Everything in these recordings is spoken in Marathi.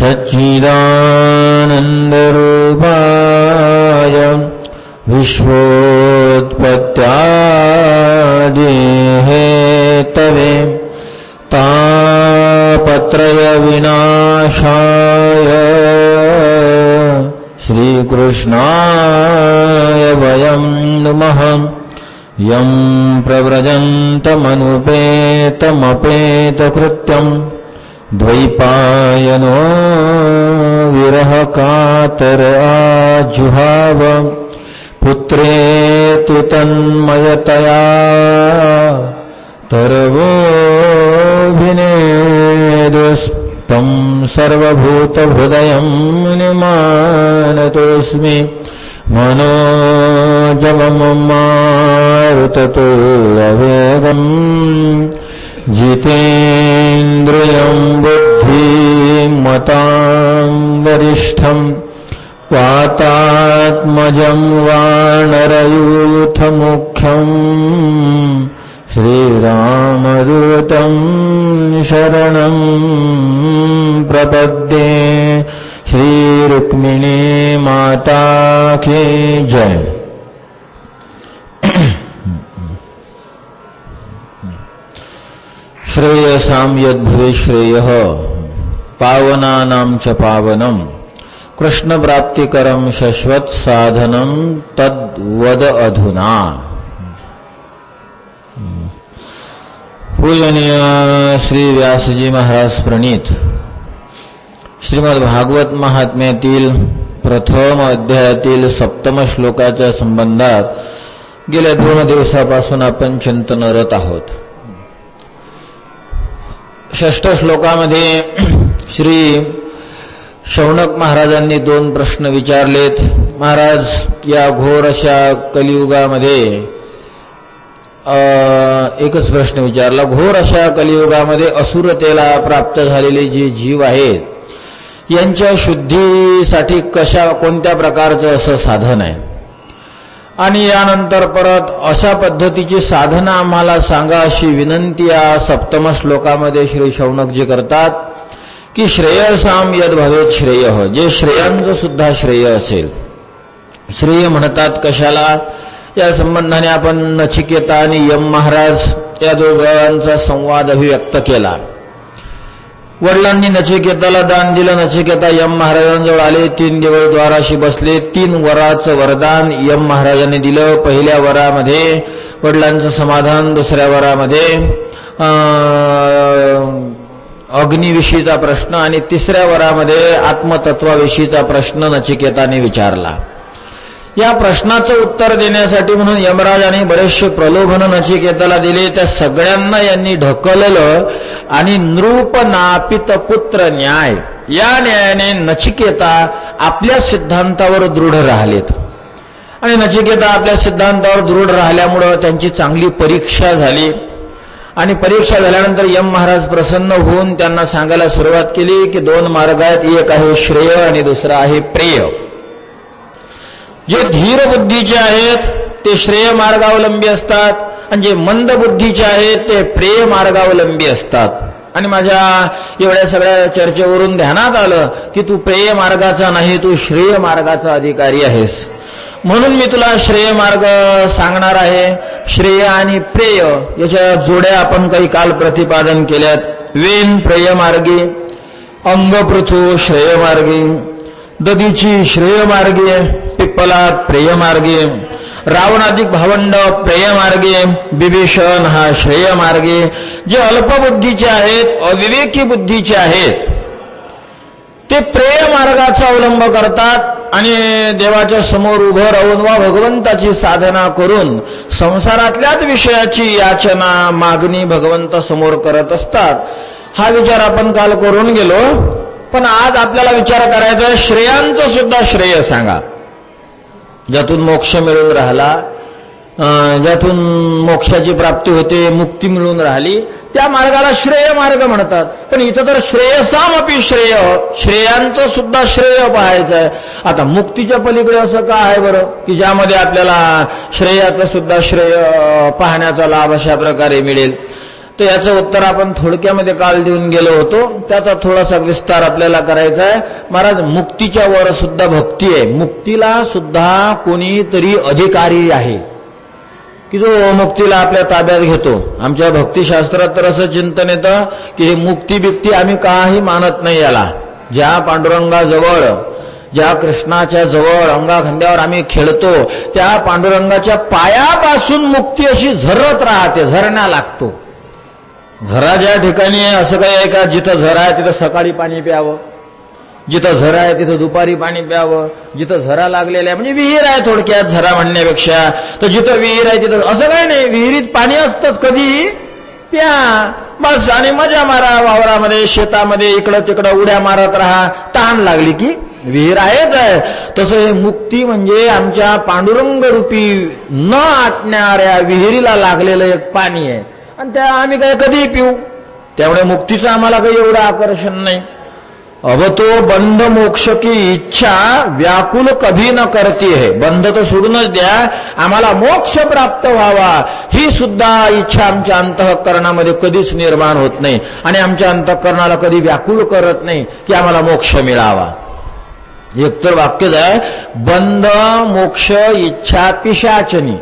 सच्चिदानन्दरूपाय विश्वोत्पत्त्यादिहेतवे तापत्रयविनाशाय श्रीकृष्णाय वयं नुमः। यं प्रव्रजन्तमनुपेतमपेतकृत्यं द्वैपायनो विरहकातर आजुहाव पुत्रेति तन्मयतया तर्वोऽभिनेदुस्तं सर्वभूतहृदयं निमानतोऽस्मि। मनोजवं मारुततुल्यवेगं जितेन्द्रियं बुद्धिमतां वरिष्ठं वातात्मजं वानरयूथमुख्यं श्रीरामदूतं शरणं प्रपद्ये। श्री रुक्मिणी माता की जय। श्रेयसां यद्भवेत् श्रेयः पावनानां च पावनं कृष्णप्राप्तिकरं शश्वत साधनं तद्वद अधुना। पूजनीय श्री व्यासजी महाराज प्रणीत श्रीमद भागवत महात्म्यातील प्रथम अध्यायातील 7म श्लोकाच्या संबंधात गेल्या 2 दिवसापासून आपण चिंतनरत आहोत। 6 श्लोकामध्ये श्री शौनक महाराजांनी 2 प्रश्न विचारलेत। महाराज, या घोर अशा कलियुगामध्ये एकच प्रश्न विचारला, घोर अशा कलियुगामध्ये असुरतेला प्राप्त झालेले जे जीव आहेत यांच्या शुद्धीसाठी कोणत्या प्रकारचं असं साधन आहे, आणि यानंतर परत अशा पद्धतीची साधना आम्हाला सांगा अशी विनंती या 7म श्लोकामध्ये श्री शौनकजी करतात की श्रेयसाम यद भवेत श्रेयः, जे श्रेयांचं सुद्धा श्रेय असेल। श्रेय म्हणतात कशाला, या संबंधाने आपण नचिकेता आणि यम महाराज या दोघांचा संवाद अभिव्यक्त केला। वडिलांनी नचिकेताला दान दिलं, नचिकेता यम महाराजांजवळ आले, 3 दिवस द्वाराशी बसले। 3 वराचं वरदान यम महाराजांनी दिलं। पहिल्या वरामध्ये वडिलांचं समाधान, दुसऱ्या वरामध्ये अग्निविषयीचा प्रश्न आणि तिसऱ्या वरामध्ये आत्मतत्वाविषयीचा प्रश्न नचिकेताने विचारला। या प्रश्नाचं उत्तर देण्यासाठी म्हणून यमराजाने बरेचसे प्रलोभन नचिकेताला दिले। त्या सगळ्यांना यांनी ढकललं आणि नृपनापित पुत्र न्याय या न्यायाने नचिकेता आपल्या सिद्धांतावर दृढ राहिलेत। आणि नचिकेता आपल्या सिद्धांतावर दृढ राहिल्यामुळं त्यांची चांगली परीक्षा झाली। आणि परीक्षा झाल्यानंतर यम महाराज प्रसन्न होऊन त्यांना सांगायला सुरुवात केली की 2 मार्ग आहेत, एक आहे श्रेय आणि दुसरा आहे प्रेय। जे धीर बुद्धीचे आहेत ते श्रेय मार्गावलंबी असतात आणि जे मंद बुद्धीचे आहेत ते प्रेय मार्गावलंबी असतात। आणि माझ्या एवढ्या सगळ्या चर्चेवरून ध्यानात आलं की तू प्रेय मार्गाचा नाही, तू श्रेय मार्गाचा अधिकारी आहेस। म्हणून मी तुला श्रेय मार्ग सांगणार आहे। श्रेय आणि प्रेय याच्या जोड्या आपण काही काल प्रतिपादन केल्यात। वेन प्रेय मार्गे, अंगपृथू श्रेय मार्गे, ददीची श्रेय मार्गे, पिप्पलात प्रेय मार्गे, रावणाधिक भावंड प्रेय मार्गे, विभीषण हा श्रेय मार्गे। जे अल्पबुद्धीचे आहेत, अविवेकी बुद्धीचे आहेत ते प्रेय मार्गाचा अवलंब करतात आणि देवाच्या समोर उभं राहून वा भगवंताची साधना करून संसारातल्याच विषयाची याचना मागणी भगवंतासमोर करत असतात। हा विचार आपण काल करून गेलो, पण आज आपल्याला विचार करायचा आहे श्रेयांचं सुद्धा श्रेय सांगा, ज्यातून मोक्ष मिळून राहिला, ज्यातून मोक्षाची प्राप्ती होते, मुक्ती मिळून राहिली, त्या मार्गाला श्रेय मार्ग म्हणतात। पण इथं तर श्रेयसामपि श्रेय, श्रेयांचं सुद्धा श्रेय पाहायचं आहे। आता मुक्तीच्या पलीकडे असं का आहे बरं की ज्यामध्ये आपल्याला श्रेयाचं सुद्धा श्रेय पाहण्याचा लाभ अशा प्रकारे मिळेल। तर याचं उत्तर आपण थोडक्यामध्ये काल देऊन गेलो होतो. त्याचा थोडासा विस्तार आपल्याला करायचा आहे. महाराज, मुक्तीच्या वर सुद्धा भक्ती आहे. मुक्तीला सुद्धा कोणीतरी अधिकारी आहे की जो मुक्तीला आपल्या ताब्यात घेतो. आमच्या भक्तिशास्त्रात तर असं चिंतन येतं की हे मुक्ती बिक्ती आम्ही काही मानत नाही. याला ज्या पांडुरंगाजवळ, ज्या कृष्णाच्या जवळ अंगाखांद्यावर आम्ही खेळतो, त्या पांडुरंगाच्या पायापासून मुक्ती अशी झरत राहते, झरण्या लागतो. झरा ज्या ठिकाणी आहे असं काही आहे का जिथं झरा आहे तिथं सकाळी पाणी प्यावं, जिथं झरा आहे तिथं दुपारी पाणी प्यावं, जिथं झरा लागलेला आहे म्हणजे विहीर आहे थोडक्यात झरा म्हणण्यापेक्षा, तर जिथं विहीर आहे तिथं असं काही नाही. विहिरीत पाणी असतंच, कधी प्या बस आणि मजा मारा. वावरामध्ये शेतामध्ये इकडं तिकडं उड्या मारत राहा, ताण लागली की विहीर आहेच आहे. तसं हे मुक्ती म्हणजे आमच्या पांडुरंग रूपी न आटणाऱ्या विहिरीला लागलेलं एक पाणी आहे आणि त्या आम्ही काय कधीही पिऊ. त्यामुळे मुक्तीचं आम्हाला काही एवढं आकर्षण नाही. अब तो बंध मोक्ष की इच्छा व्याकुल कभी न करती है. बंध तर सोडूनच द्या, आम्हाला मोक्ष प्राप्त व्हावा ही सुद्धा इच्छा आमच्या अंतःकरणामध्ये कधीच निर्माण होत नाही आणि आमच्या अंतःकरणाला कधी व्याकुल करत नाही की आम्हाला मोक्ष मिळावा. एक तर वाक्यच आहे, बंध मोक्ष इच्छा पिशाचनी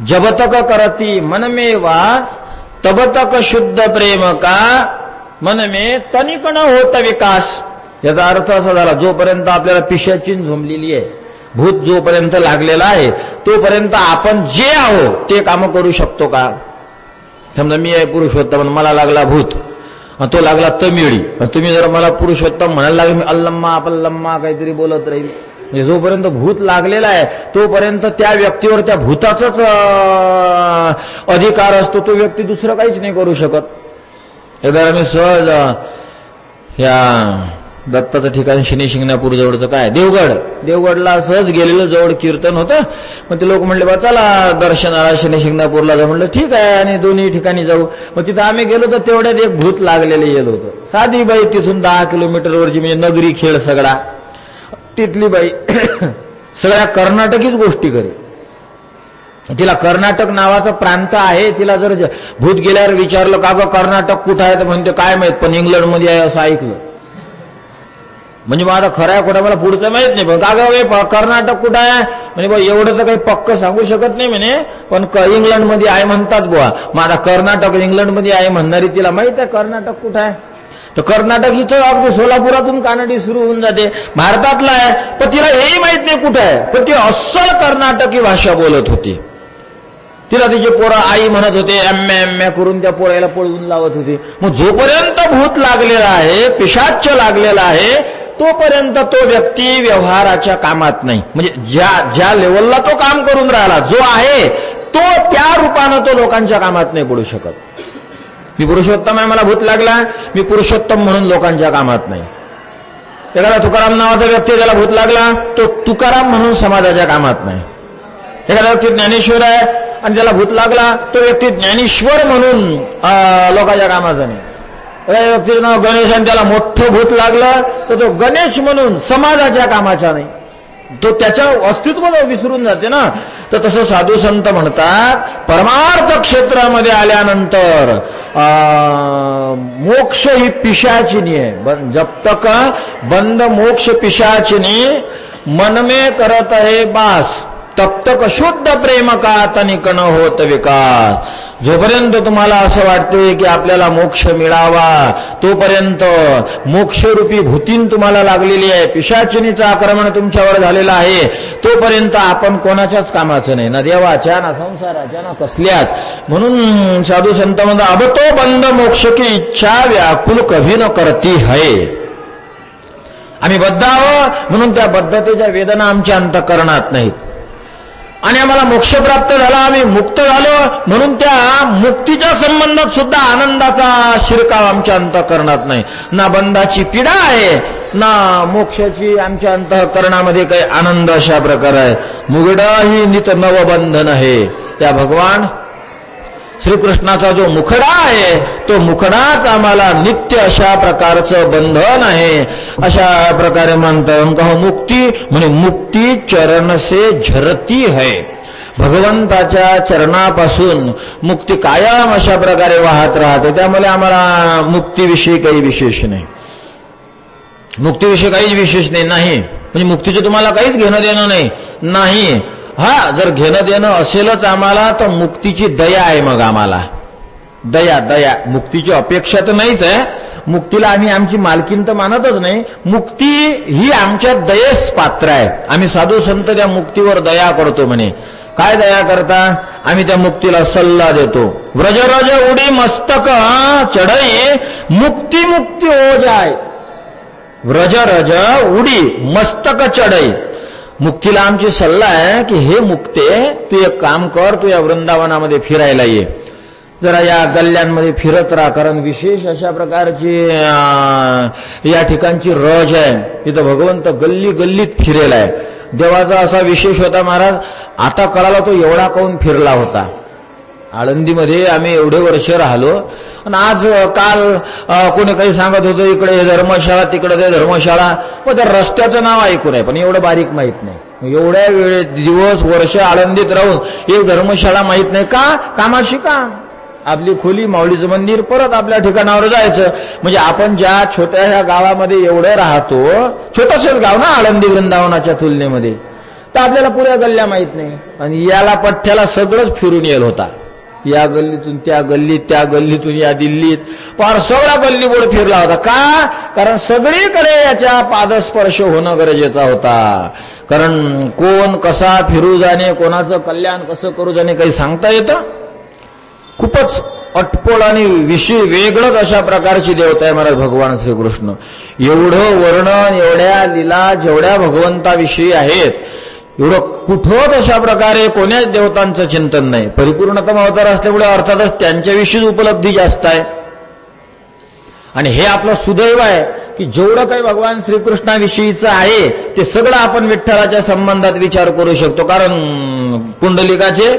जब तक करती मन में वास तब तक शुद्ध प्रेम का मन में तनिक न होत विकास. याचा अर्थ असा झाला, जोपर्यंत आपल्याला पिशाची झोंबलेली आहे, भूत जोपर्यंत लागलेला आहे, तोपर्यंत आपण जे आहो ते काम करू शकतो का. समजा मी आहे पुरुषोत्तम, मला लागला भूत, तो लागला तमिळी, तुम्ही जर मला पुरुषोत्तम म्हणायला लागले, मी अल्लम्मा अपल्लम्मा काहीतरी बोलत राहील. म्हणजे जोपर्यंत भूत लागलेला आहे तोपर्यंत त्या व्यक्तीवर त्या भूताचाच अधिकार असतो. तो व्यक्ती दुसरं काहीच नाही करू शकत. एकदा आम्ही सहज या दत्ताचं ठिकाण शनी शिंगणापूर जवळचं काय देवगडला सहज गेलेलो, जवळ कीर्तन होतं. मग ते लोक म्हणले बा चला दर्शनाला शनी शिंगणापूरला जाऊ. म्हणलं ठीक आहे आणि दोन्ही ठिकाणी जाऊ. मग तिथं आम्ही गेलो तर तेवढ्यात एक भूत लागलेलं येलं होतं. साधी बाई तिथून 10 किलोमीटरवरची, म्हणजे नगरी खेळ सगळा, तिथली बाई सगळ्या कर्नाटकीच गोष्टी करे. तिला कर्नाटक नावाचा प्रांत आहे. तिला जर भूत गेल्यावर विचारलं का ग कर्नाटक कुठं आहे तर म्हणते काय माहित, पण इंग्लंडमध्ये आहे असं ऐकलं. म्हणजे माझा खरा आहे खोटा मला पुढचं माहित नाही, पण का ग कर्नाटक कुठं आहे म्हणजे बा एवढं तर काही पक्क सांगू शकत नाही म्हणे, पण इंग्लंडमध्ये आहे म्हणतात बुवा. माझा कर्नाटक इंग्लंडमध्ये आहे म्हणणारी तिला माहित आहे कर्नाटक कुठं आहे. तर कर्नाटक इथं अगदी सोलापुरातून कानडी सुरू होऊन जाते, भारतातला आहे, पण तिला हेही माहित नाही कुठं आहे. पण ती अस्सल कर्नाटकी भाषा बोलत होती. तिला तिचे पोरं आई म्हणत होते, एम्म्या करून त्या पोराला पळवून लावत होते. मग जोपर्यंत भूत लागलेला आहे, पिशाच्य लागलेला आहे, तोपर्यंत तो व्यक्ती व्यवहाराच्या कामात नाही. म्हणजे ज्या लेवलला तो काम करून राहिला, जो आहे तो त्या रूपानं तो लोकांच्या कामात नाही पडू शकत. मी पुरुषोत्तम आहे, मला भूत लागला, मी पुरुषोत्तम म्हणून लोकांच्या कामात नाही. एखादा तुकाराम नावाचा व्यक्ती ज्याला भूत लागला, तो तुकाराम म्हणून समाजाच्या कामात नाही. एखादा व्यक्ती ज्ञानेश्वर आहे आणि ज्याला भूत लागला, तो व्यक्ती ज्ञानेश्वर म्हणून लोकांच्या कामाचा नाही. एखाद्या व्यक्तीचं नाव गणेश आणि त्याला मोठं भूत लागलं तर तो गणेश म्हणून समाजाच्या कामाचा नाही. तो त्याच्या अस्तित्व विसरून जाते ना. तर तसं साधू संत म्हणतात, परमार्थ क्षेत्रामध्ये आल्यानंतर मोक्ष ही पिशाचिनी आहे. जब तक बंद मोक्ष पिशाचिनी मन में करत है बास तब तक शुद्ध प्रेम का तनिक न होत विकास. जोपर्यंत तुम्हाला असं वाटते की आपल्याला मोक्ष मिळावा, तोपर्यंत मोक्षरूपी भूतीन तुम्हाला लागलेली आहे, पिशाचिनीचं आक्रमण तुमच्यावर झालेलं आहे, तोपर्यंत आपण कोणाच्याच कामाचं नाही, ना देवाच्या ना संसाराच्या ना कसल्याच. म्हणून साधू संत म्हणतात, अब तो बंद मोक्ष की इच्छा व्याकुल कभी न करती है. आम्ही बद्ध आहोत म्हणून त्या बद्धतेच्या वेदना आमच्या अंतःकरणात नाहीत. आणि आम्हाला मोक्ष प्राप्त झाला, आम्ही मुक्त झालो म्हणून त्या मुक्तीच्या संबंधात सुद्धा आनंदाचा शिरकाव आमच्या अंतःकरणात नाही. ना बंधाची पीडा आहे ना मोक्षाची आमच्या अंतःकरणामध्ये काही आनंद अशा प्रकार आहे. मुगड ही नित नवबंधन आहे. त्या भगवान श्रीकृष्णाचा जो मुखडा आहे तो मुखडाच आम्हाला नित्य अशा प्रकारचं बंधन आहे. अशा प्रकारे म्हणतात मुक्ती म्हणजे मुक्ती चरण से झरती है. भगवंताच्या चरणापासून मुक्ती कायम अशा प्रकारे वाहत राहते. त्यामुळे आम्हाला मुक्तीविषयी काही विशेष नाही. मुक्तीविषयी काहीच विशेष नाही. म्हणजे मुक्तीचे तुम्हाला काहीच घेणं देणं नाही. हा, जर घेणं देणं असेलच आम्हाला तर मुक्तीची दया आहे. मग आम्हाला दया मुक्तीची अपेक्षा तर नाहीच आहे. मुक्तीला आम्ही आमची मालकीन तर मानतच नाही. मुक्ती ही आमच्या दयेस पात्र आहे. आम्ही साधू संत त्या मुक्तीवर दया करतो. म्हणे काय दया करता? आम्ही त्या मुक्तीला सल्ला देतो. व्रजरज उडी मस्तक चढई मुक्ती मुक्ती हो जाय. व्रजरज उडी मस्तक चढई. मुक्तीला आमची सल्ला आहे की हे मुक्ते, तू एक काम कर, तू या वृंदावनामध्ये फिरायला ये, जरा या गल्ल्यांमध्ये फिरत राहा. कारण विशेष अशा प्रकारची या ठिकाणची रज आहे. तिथं भगवंत गल्ली गल्लीत फिरेला आहे. देवाचा असा विशेष होता महाराज, आता कळाला तो एवढा काऊन फिरला होता. आळंदीमध्ये आम्ही एवढे वर्ष राहिलो आणि आज काल कोणी काही सांगत होतं इकडे हे धर्मशाळा तिकडे ते धर्मशाळा, पण त्या रस्त्याचं नाव ऐकून आहे पण एवढं बारीक माहित नाही. एवढ्या वेळ दिवस वर्ष आळंदीत राहून एक धर्मशाळा माहित नाही. का? कामाशी का? आपली खोली, माऊलीचं मंदिर, परत आपल्या ठिकाणावर जायचं. म्हणजे आपण ज्या छोट्याशा गावामध्ये एवढं राहतो, छोटंसंच गाव ना आळंदी वृंदावनाच्या तुलनेमध्ये, तर आपल्याला पुऱ्या गल्ल्या माहित नाही. आणि याला पठ्ठ्याला सगळंच फिरून येल होता. या गल्लीतून त्या गल्लीत, त्या गल्लीतून या दिल्लीत, पार सगळा गल्लीबोळ फिरला होता. का? कारण सगळीकडे याच्या पादस्पर्श होणं गरजेचा होता. कारण कोण कसा फिरू जाणे, कोणाचं कल्याण कसं करू जाणे काही सांगता येतं. खूपच अटपोळ आणि विषय वेगळंच अशा प्रकारची देवता आहे महाराज भगवान श्रीकृष्ण. एवढं वर्णन, एवढ्या लीला जेवढ्या भगवंताविषयी आहेत, एवढं कुठंच अशा प्रकारे कोण्याच देवतांचं चिंतन नाही. परिपूर्णतम अवतार असल्यामुळे अर्थातच त्यांच्याविषयीच उपलब्धी जास्त आहे. आणि हे आपलं सुदैव आहे की जेवढं काही भगवान श्रीकृष्णाविषयीचं आहे ते सगळं आपण विठ्ठलाच्या संबंधात विचार करू शकतो. कारण पुंडलिकाचे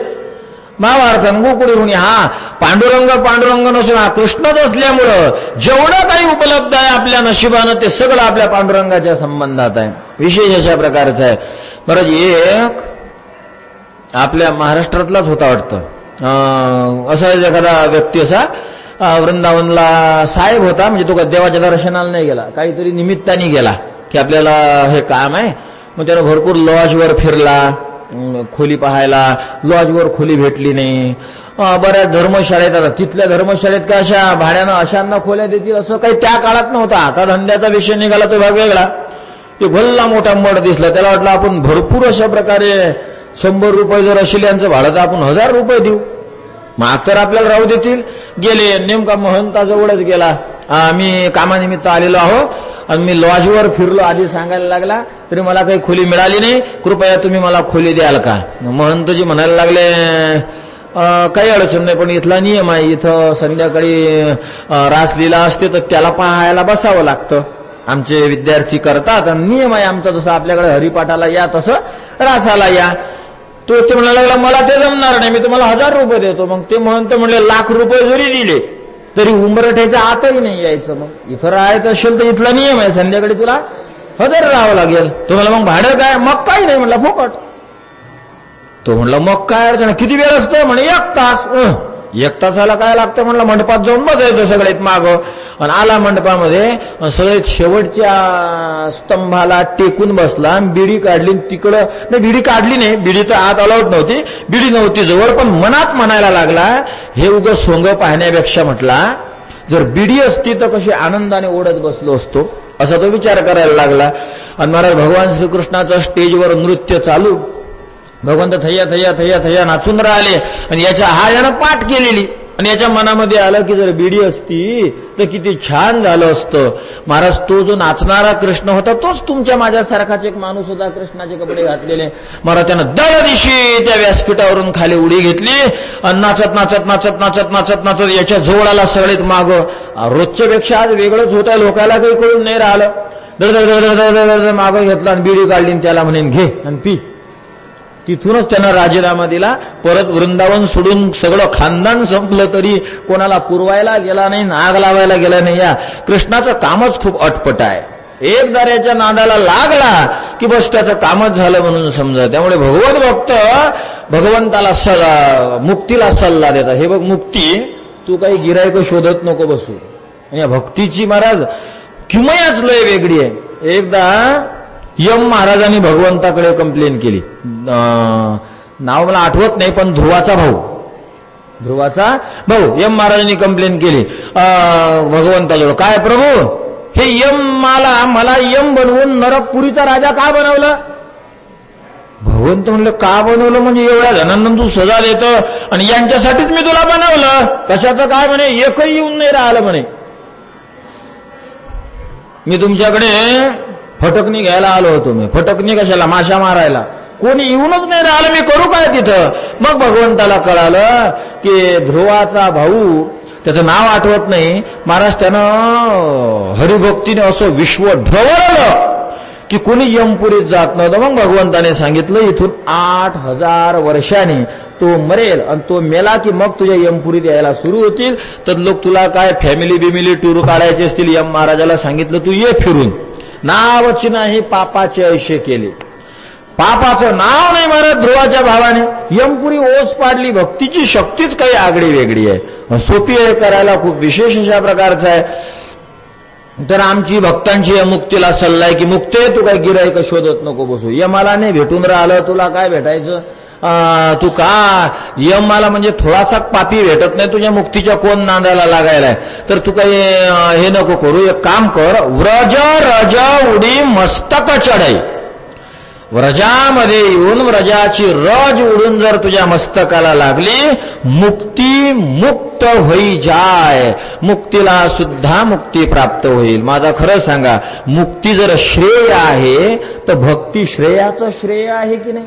महाभारतन गोकुळी होणी, हा पांडुरंग नसून हा कृष्णच असल्यामुळं जेवढं काही उपलब्ध आहे आपल्या नशिबानं ते सगळं आपल्या पांडुरंगाच्या संबंधात आहे. विशेष अशा प्रकारचं आहे. बरं, एक आपल्या महाराष्ट्रातलाच होता वाटतं असा एखादा व्यक्ती, असा वृंदावनला साहेब होता. म्हणजे तो देवाच्या दर्शनाला नाही गेला, काहीतरी निमित्ताने गेला की आपल्याला हे काम आहे. मग त्यानं भरपूर लॉजवर फिरला, खोली पाहायला. लॉजवर खोली भेटली नाही. बऱ्याच धर्मशाळेत, आता तिथल्या धर्मशाळेत काय अशा भाड्यानं अशांना खोल्या देतील असं काही त्या काळात नव्हता. आता धंद्याचा विषय निघाला तो भाग वेगळा. एक भल्ला मोठा मठ दिसला, त्याला वाटलं आपण भरपूर अशा प्रकारे 100 रुपये जर असेल यांचं भाडं तर आपण 1000 रुपये देऊ, मग तर आपल्याला राहू देतील. गेले, नेमका महंताजवळच गेला. आम्ही कामानिमित्त आलेलो आहो आणि मी लॉजवर फिरलो. आधी सांगायला लागला तरी मला काही खोली मिळाली नाही, कृपया तुम्ही मला खोली द्याल का? महंतजी म्हणायला लागले काही अडचण नाही, पण इथला नियम आहे, इथं संध्याकाळी रासलीला असते तर त्याला पाहायला बसावं लागतं. आमचे विद्यार्थी करतात आणि नियम आहे आमचा, जसं आपल्याकडे हरिपाठाला या तसं रासाला या. तो ते म्हणायला लागला मला ते जमणार नाही, मी तुम्हाला 1000 रुपये देतो. मग ते म्हणते म्हणले 1,00,000 रुपये जरी दिले तरी उंबरठ्याच्या आतही नाही यायचं. मग इथं राहायचं असेल तर इथला नियम आहे, संध्याकाळी तुला हजर राहावं लागेल. तुम्हाला मग भाडं काय? मग काही नाही म्हणला, फुकट. तो म्हणला मग काय अडचण, किती वेळ असतं? म्हणे 1 तास. 1 तासाला काय लागतं म्हणलं? मंडपात जाऊन बसायचं सगळ्यात मागं. आणि आला मंडपामध्ये, सगळ्यात शेवटच्या स्तंभाला टेकून बसला, बिडी काढली. तिकडं नाही, बिडी काढली नाही, बिडी तर आत अलाउड नव्हती, बिडी नव्हती जवळ, पण मनात म्हणायला लागला हे उगं सोंग पाहण्यापेक्षा म्हटला जर बिडी असती तर कशी आनंदाने ओढत बसलो असतो, असा तो विचार करायला लागला. आणि महाराज भगवान श्रीकृष्णाचं स्टेजवर नृत्य चालू. भगवंत थय्या थय्या थय्या थय्या नाचून राहिले आणि याच्या हा यानं पाठ केलेली. आणि याच्या मनामध्ये आलं की जर बिडी असती तर किती छान झालं असतं. महाराज तो जो नाचणारा कृष्ण होता तोच तुमच्या माझ्यासारखाच एक माणूस होता, कृष्णाचे कपडे घातलेले. महाराज त्यानं दळ दिशी त्या व्यासपीठावरून खाली उडी घेतली आणि नाचत नाचत नाचत नाचत नाचत नाचत याच्या जवळाला सगळेत मागं. रोजच्या पेक्षा आज वेगळंच होत आहे, लोकांना काही कळून नाही राहिलं. दर मागं घेतला आणि बिडी काढली, त्याला म्हणेन घे आणि पी. तिथूनच त्यानं राजीनामा दिला. परत वृंदावन सोडून सगळं खानदान संपलं तरी कोणाला पुरवायला गेला नाही, नाग लावायला गेला नाही. या कृष्णाचं कामच खूप अटपट आहे. एक दाऱ्याच्या नादाला लागला की बस त्याचं कामच झालं म्हणून समजा. त्यामुळे भगवत भक्त भगवंताला मुक्तीला सल्ला देतात, हे बघ मुक्ती, तू काही गिरायक शोधत नको बसू. या भक्तीची महाराज किमयाच लय वेगळी आहे. एकदा यम महाराजांनी भगवंताकडे कंप्लेन केली. नाव मला आठवत नाही, पण ध्रुवाचा भाऊ यम महाराजांनी कंप्लेन केली भगवंताजवळ. काय प्रभू, हे यम मला यम बनवून नरकपुरीचा राजा का बनवलं? भगवंत म्हणलं, का बनवलं म्हणजे एवढ्या जणांना तू सजा देतो आणि यांच्यासाठीच मी तुला बनवलं. कशाचं काय म्हणे, एकही येऊन नाही राहिलं म्हणे. मी तुमच्याकडे फटकणी घ्यायला आलो होतो. मी फटकणी कशाला, माशा मारायला. कोणी येऊनच नाही राहिलं, मी करू काय तिथं? मग भगवंताला कळालं की ध्रुवाचा भाऊ, त्याचं नाव आठवत नाही महाराज, त्यानं हरिभक्तीने असं विश्व ढवळलं की कोणी यमपुरीत जात नव्हतं. मग भगवंताने सांगितलं, इथून 8,000 वर्षांनी तो मरेल आणि तो मेला की मग तुझ्या यमपुरीत यायला सुरू होतील. तर लोक तुला काय फॅमिली टूर काढायचे असतील, यम महाराजाला सांगितलं तू ये फिरून. नावच नाही, पापाचे ऐशे केले. पापाचं नाव नाही मारत ध्रुवाच्या भावाने. यमपुरी ओस पाडली. भक्तीची शक्तीच काही आगळी वेगळी आहे, सोपी आहे करायला, खूप विशेष अशा प्रकारचं आहे. तर आमची भक्तांची या मुक्तीला सल्ला आहे की मुक्ते, तू काय गिरायक शोधत नको बसू. यमाला नाही भेटून राहिलं, तुला काय भेटायचं? तू का यमाला म्हणजे थोडासा पापी भेटत नाही, तुझ्या मुक्तीच्या कोण नांदायला लागायलाय? तर तू काही हे नको करू, एक काम कर, व्रज रज उडी मस्तक चढाई. व्रजामध्ये येऊन व्रजाची रज उडून जर तुझ्या मस्तकाला लागली, मुक्ती मुक्त होई जाय. मुक्तीला सुद्धा मुक्ती प्राप्त होईल. माझा खरं सांगा, मुक्ती जर श्रेय आहे तर भक्ती श्रेयाचं श्रेय आहे की नाही?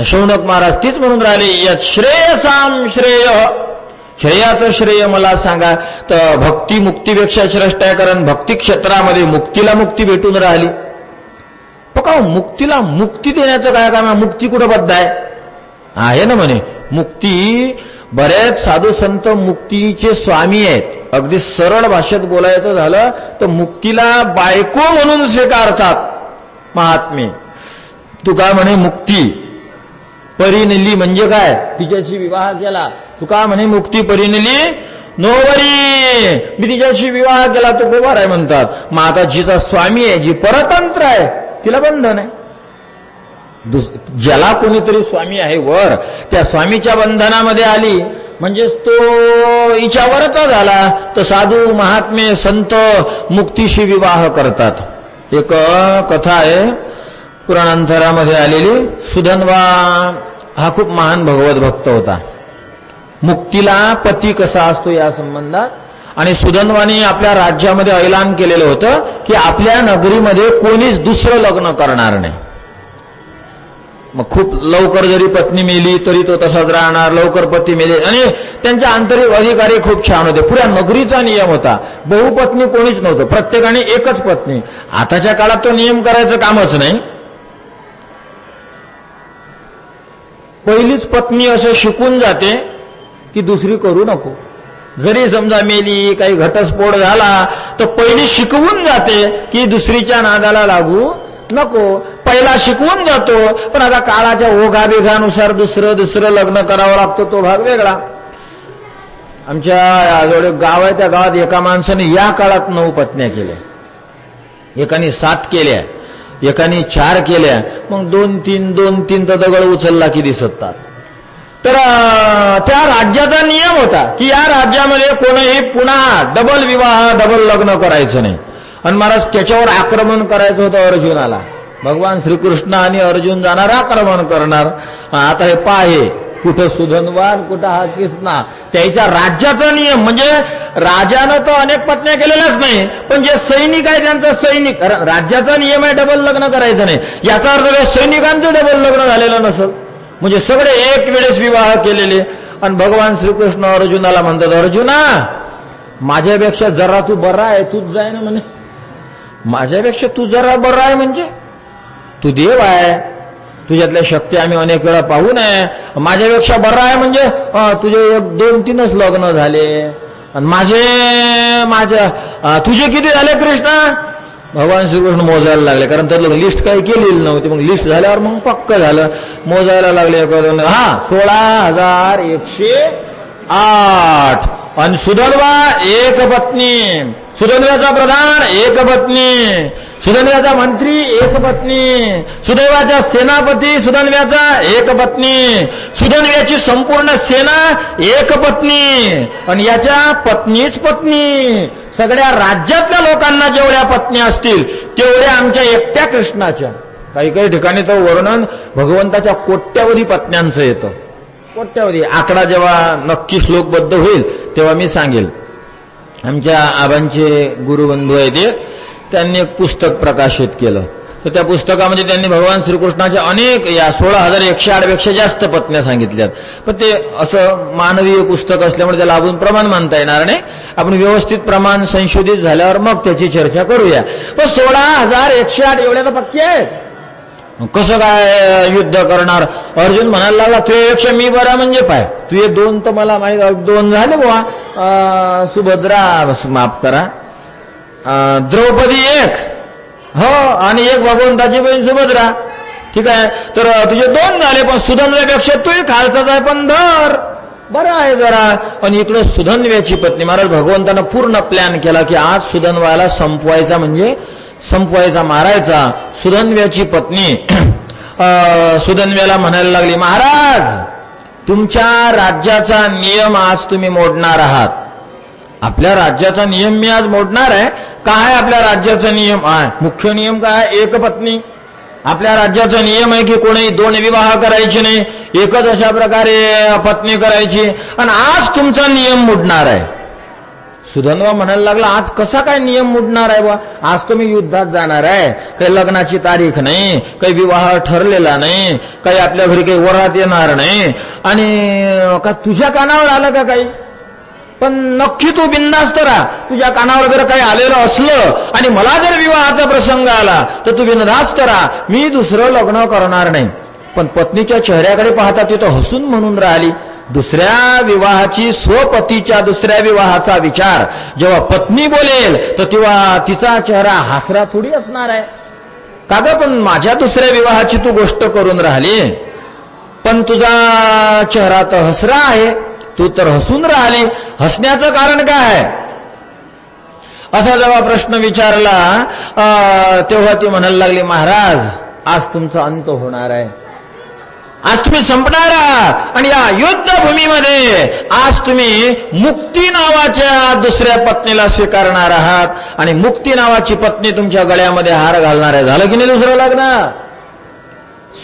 शौनक महाराज तीच म्हणून राहिले, यत श्रेयसाम श्रेय. श्रेयाचं श्रेय मला सांगा. तर भक्ती मुक्तीपेक्षा श्रेष्ठ आहे, कारण भक्ती क्षेत्रामध्ये मुक्तीला मुक्ती भेटून राहिली. का मुक्तीला मुक्ती देण्याचं काय काम? मुक्ती कुठं बद्ध आहे ना म्हणे. मुक्ती, बरेच साधू संत मुक्तीचे स्वामी आहेत. अगदी सरळ भाषेत बोलायचं झालं तर मुक्तीला बायको म्हणून स्वीकारतात महात्मे. तू काय म्हणे, मुक्ती परिणली म्हणजे काय? तिच्याशी विवाह केला. तू का म्हणे मुक्ती परिणली? नोवरी, मी तिच्याशी विवाह केला तो गोवार आहे म्हणतात. मग आता जिचा स्वामी आहे, जी परतंत्र आहे, तिला बंधन आहे. ज्याला कोणीतरी स्वामी आहे वर, त्या स्वामीच्या बंधनामध्ये आली म्हणजेच तो हिच्यावरचा झाला. तर साधू महात्मे संत मुक्तीशी विवाह करतात. एक कथा आहे पुराणांतरामध्ये आलेली. सुधन्वा हा खूप महान भगवत भक्त होता. मुक्तीला पती कसा असतो या संबंधात, आणि सुधन्वाने आपल्या राज्यामध्ये ऐलान केलेलं होतं की आपल्या नगरीमध्ये कोणीच दुसरं लग्न करणार नाही. मग खूप लवकर जरी पत्नी मेली तरी तो तसाच राहणार, लवकर पती मेले. आणि त्यांचे आंतरिक अधिकारी खूप छान होते. पुऱ्या नगरीचा नियम होता, बहुपत्नी कोणीच नव्हतं, प्रत्येकाने एकच पत्नी. आताच्या काळात तो नियम करायचं कामच नाही. पहिलीच पत्नी असं शिकून जाते की दुसरी करू नको. जरी समजा मेली, काही घटस्फोट झाला, तर पहिली शिकवून जाते की दुसरीच्या नादाला लागू नको. पहिला शिकवून जातो, पण आता काळाच्या ओघाबिघानुसार दुसरं लग्न करावं लागतं, तो भाग वेगळा. आमच्या जवळ गाव आहे, त्या गावात एका माणसाने या काळात 9 पत्न्या केल्या. एकाने 7 केल्या, एकाने 4 केल्या. मग 2-3 तर दगड उचलला की दिसतात. तर त्या राज्याचा नियम होता की या राज्यामध्ये कोणीही पुन्हा डबल विवाह, डबल लग्न करायचं नाही. आणि महाराज त्याच्यावर आक्रमण करायचं होतं अर्जुनाला. भगवान श्रीकृष्ण आणि अर्जुन जाणार आक्रमण करणार. आता हे पाहे, कुठं सुधन्वान, कुठं हा कृष्णा. त्याच्या राज्याचा नियम म्हणजे राजानं तर अनेक पत्न्या केलेल्याच नाही, पण जे सैनिक आहे त्यांचा सैनिक, राज्याचा नियम आहे डबल लग्न करायचं नाही. याचा अर्थ सैनिकांचं डबल लग्न झालेलं नसेल, म्हणजे सगळे एक वेळेस विवाह केलेले. आणि भगवान श्रीकृष्ण अर्जुनाला म्हणतात, अर्जुना माझ्यापेक्षा जरा तू बरा आहे, तूच जाय ना म्हणे. माझ्यापेक्षा तू जरा बरा आहे म्हणजे तू देव आहे, तुझ्यातल्या शक्ती आम्ही अनेक वेळा पाहू नये. माझ्यापेक्षा बरा आहे म्हणजे तुझे 1-2-3च लग्न झाले. आणि तुझे किती झाले कृष्णा? भगवान श्रीकृष्ण मोजायला लागले, कारण त्याला लिस्ट काही केलेली नव्हती. मग लिस्ट झाल्यावर मग पक्क झालं, मोजायला लागले. 16,108. आणि सुधन्वा एक पत्नी, सुधन्व्याचा प्रधान एक पत्नी, सुधन्व्याचा मंत्री एक पत्नी, सुदैवाचा सेनापती सुधन्व्याचा एक पत्नी, सुधन्व्याची संपूर्ण सेना एक पत्नी, आणि याच्या पत्नीच पत्नी. सगळ्या राज्यातल्या लोकांना जेवढ्या पत्नी असतील तेवढ्या आमच्या एकट्या कृष्णाच्या. काही काही ठिकाणी तर वर्णन भगवंताच्या कोट्यावधी पत्न्यांचं येतं. कोट्यावधी आकडा जेव्हा नक्की श्लोकबद्ध होईल तेव्हा मी सांगेल. आमच्या आबांचे गुरुबंधू आहेत, त्यांनी एक पुस्तक प्रकाशित केलं. तर त्या पुस्तकामध्ये त्यांनी भगवान श्रीकृष्णाच्या अनेक या 16,108 पेक्षा जास्त पत्न्या सांगितल्यात. पण ते असं मानवीय पुस्तक असल्यामुळे त्याला आपण प्रमाण मानता येणार नाही. आपण व्यवस्थित प्रमाण संशोधित झाल्यावर मग त्याची चर्चा करूया. पण 16,108 एवढ्या तर पक्के आहेत. कसं काय युद्ध करणार? अर्जुन म्हणायला लागला, तुझ्यापेक्षा मी बरा म्हणजे पाय, तुझे 2 तर मला माहित, 2 झाले बुवा. सुभद्रा, माफ करा, द्रौपदी 1, हो, आणि 1 भगवंताची बहीण सुभद्रा. ठीक आहे, तर तुझे 2 झाले. पण सुधन्व्यापेक्षा तूही खालचाच आहे, पण धर बरं आहे जरा. आणि इकडे सुधन्व्याची पत्नी. महाराज भगवंतानं पूर्ण प्लॅन केला की आज सुधन्वाला संपवायचा, म्हणजे संपवायचा, मारायचा. सुधन्व्याची पत्नी सुधन्व्याला म्हणायला लागली, महाराज तुमच्या राज्याचा नियम आज तुम्ही मोडणार आहात. आपल्या राज्याचा नियम मी आज मोडणार आहे. काय आपल्या राज्याचा नियम आहे? मुख्य नियम काय? एक पत्नी. आपल्या राज्याचा नियम आहे की कोणी 2 विवाह करायचे नाही, एकच अशा प्रकारे पत्नी करायची. आणि आज तुमचा नियम मोडणार आहे. सुधन्वा म्हणायला लागला, आज कसा काय नियम मोडणार आहे बा? आज तर मी युद्धात जाणार आहे, काही लग्नाची तारीख नाही, काही विवाह ठरलेला नाही, काही आपल्या घरी काही वरात येणार नाही. आणि का तुझ्या कानावर आलं का काही? पण नक्की तू बिनधास्त राहा. तुझ्या कानावर जर काही आलेलं असलं आणि मला जर विवाहाचा प्रसंग आला तर तू बिनधास्त राहा, मी दुसरं लग्न करणार नाही. पण पत्नीच्या चेहऱ्याकडे पाहता ती तर हसून म्हणून राहिली. दुसऱ्या विवाहाची, स्वपतीच्या दुसऱ्या विवाहाचा विचार जेव्हा पत्नी बोलेल तर तेव्हा तिचा चेहरा हसरा थोडी असणार आहे. का ग, पण माझ्या दुसऱ्या विवाहाची तू गोष्ट करून राहिली, पण तुझा चेहरा तर हसरा आहे, तू तर हसून राहिली. हसण्याचं कारण काय आहे? असा जेव्हा प्रश्न विचारला तेव्हा ती म्हणायला लागली, महाराज आज तुमचा अंत होणार आहे, आज तुम्ही संपणार आहात. आणि या युद्धभूमीमध्ये आज तुम्ही मुक्ती नावाच्या दुसऱ्या पत्नीला स्वीकारणार आहात. आणि मुक्ती नावाची पत्नी तुमच्या गळ्यामध्ये हार घालणार आहे. झालं की नाही दुसरं लग्न?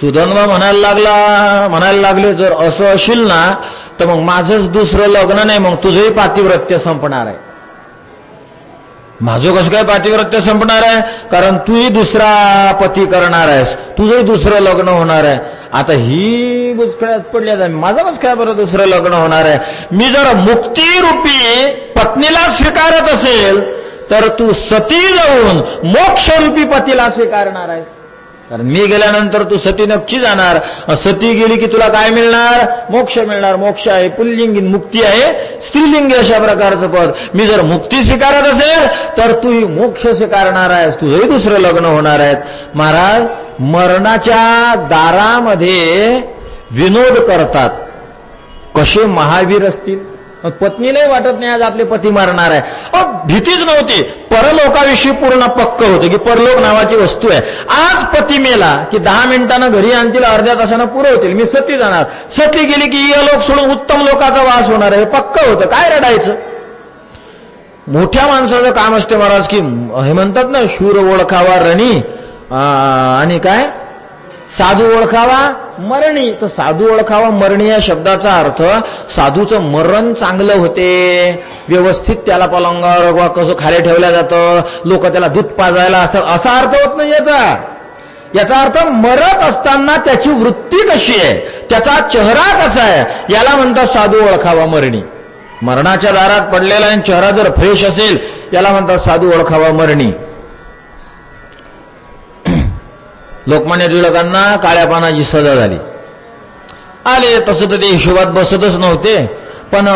सुधन्वा म्हणायला लागले, जर असं असेल ना तर मग माझंच दुसरं लग्न नाही, मग तुझंही पातिव्रत्य संपणार आहे. माझं कसं काय पातिव्रत्य संपणार आहे? कारण तूही दुसरा पती करणार आहेस, तुझंही दुसरं लग्न होणार आहे. आता ही बुचकळ्यात पडल्या, माझं कसं काय बरं दुसरं लग्न होणार आहे? मी जर मुक्तीरूपी पत्नीला स्वीकारत असेल तर तू सती जाऊन मोक्षरूपी पतीला स्वीकारणार आहेस. कारण मी गेल्यानंतर तू सती नक्की जाणार. सती गेली की तुला काय मिळणार? मोक्ष मिळणार. मोक्ष आहे पुल्लिंगी, मुक्ती आहे स्त्रीलिंगी, अशा प्रकारचं पद. मी जर मुक्ती स्वीकारत असेल तर तूही मोक्ष स्वीकारणार आहेस, तुझंही दुसरं लग्न होणार आहे. महाराज मरणाच्या दारामध्ये विनोद करतात, कसे महावीर असतील. पत्नीलाही वाटत नाही आज आपले पती मारणार आहे. भीतीच नव्हती. परलोकाविषयी पूर्ण पक्क होतं की परलोक नावाची वस्तू आहे. आज पती मेला की 10 मिनिटांना घरी आणतील, अर्ध्या तासानं पुरवतील, मी सती जाणार. सती गेली की लोक सोडून उत्तम लोकांचा वास होणार आहे, पक्क होतं. काय रडायचं? मोठ्या माणसाचं काम असते महाराज की हे म्हणतात ना, शूर ओळखावा रणी आणि काय साधू ओळखावा मरणी. तर साधू ओळखावा मरणी या शब्दाचा अर्थ साधूचं मरण चांगलं होते, व्यवस्थित त्याला पलंगावर कसं खाली ठेवलं जातं, लोक त्याला दूध पाजायला असतात, असा अर्थ होत नाही याचा. याचा अर्थ मरत असताना त्याची वृत्ती कशी आहे, त्याचा चेहरा कसा आहे, याला म्हणतात साधू ओळखावा मरणी. मरणाच्या दारात पडलेला आणि चेहरा जर फ्रेश असेल याला म्हणतात साधू ओळखावा मरणी. लोकमान्य टिळकांना काळ्या पानाची सजा झाली. आले तसं तर ते हिशोबात बसतच नव्हते. पण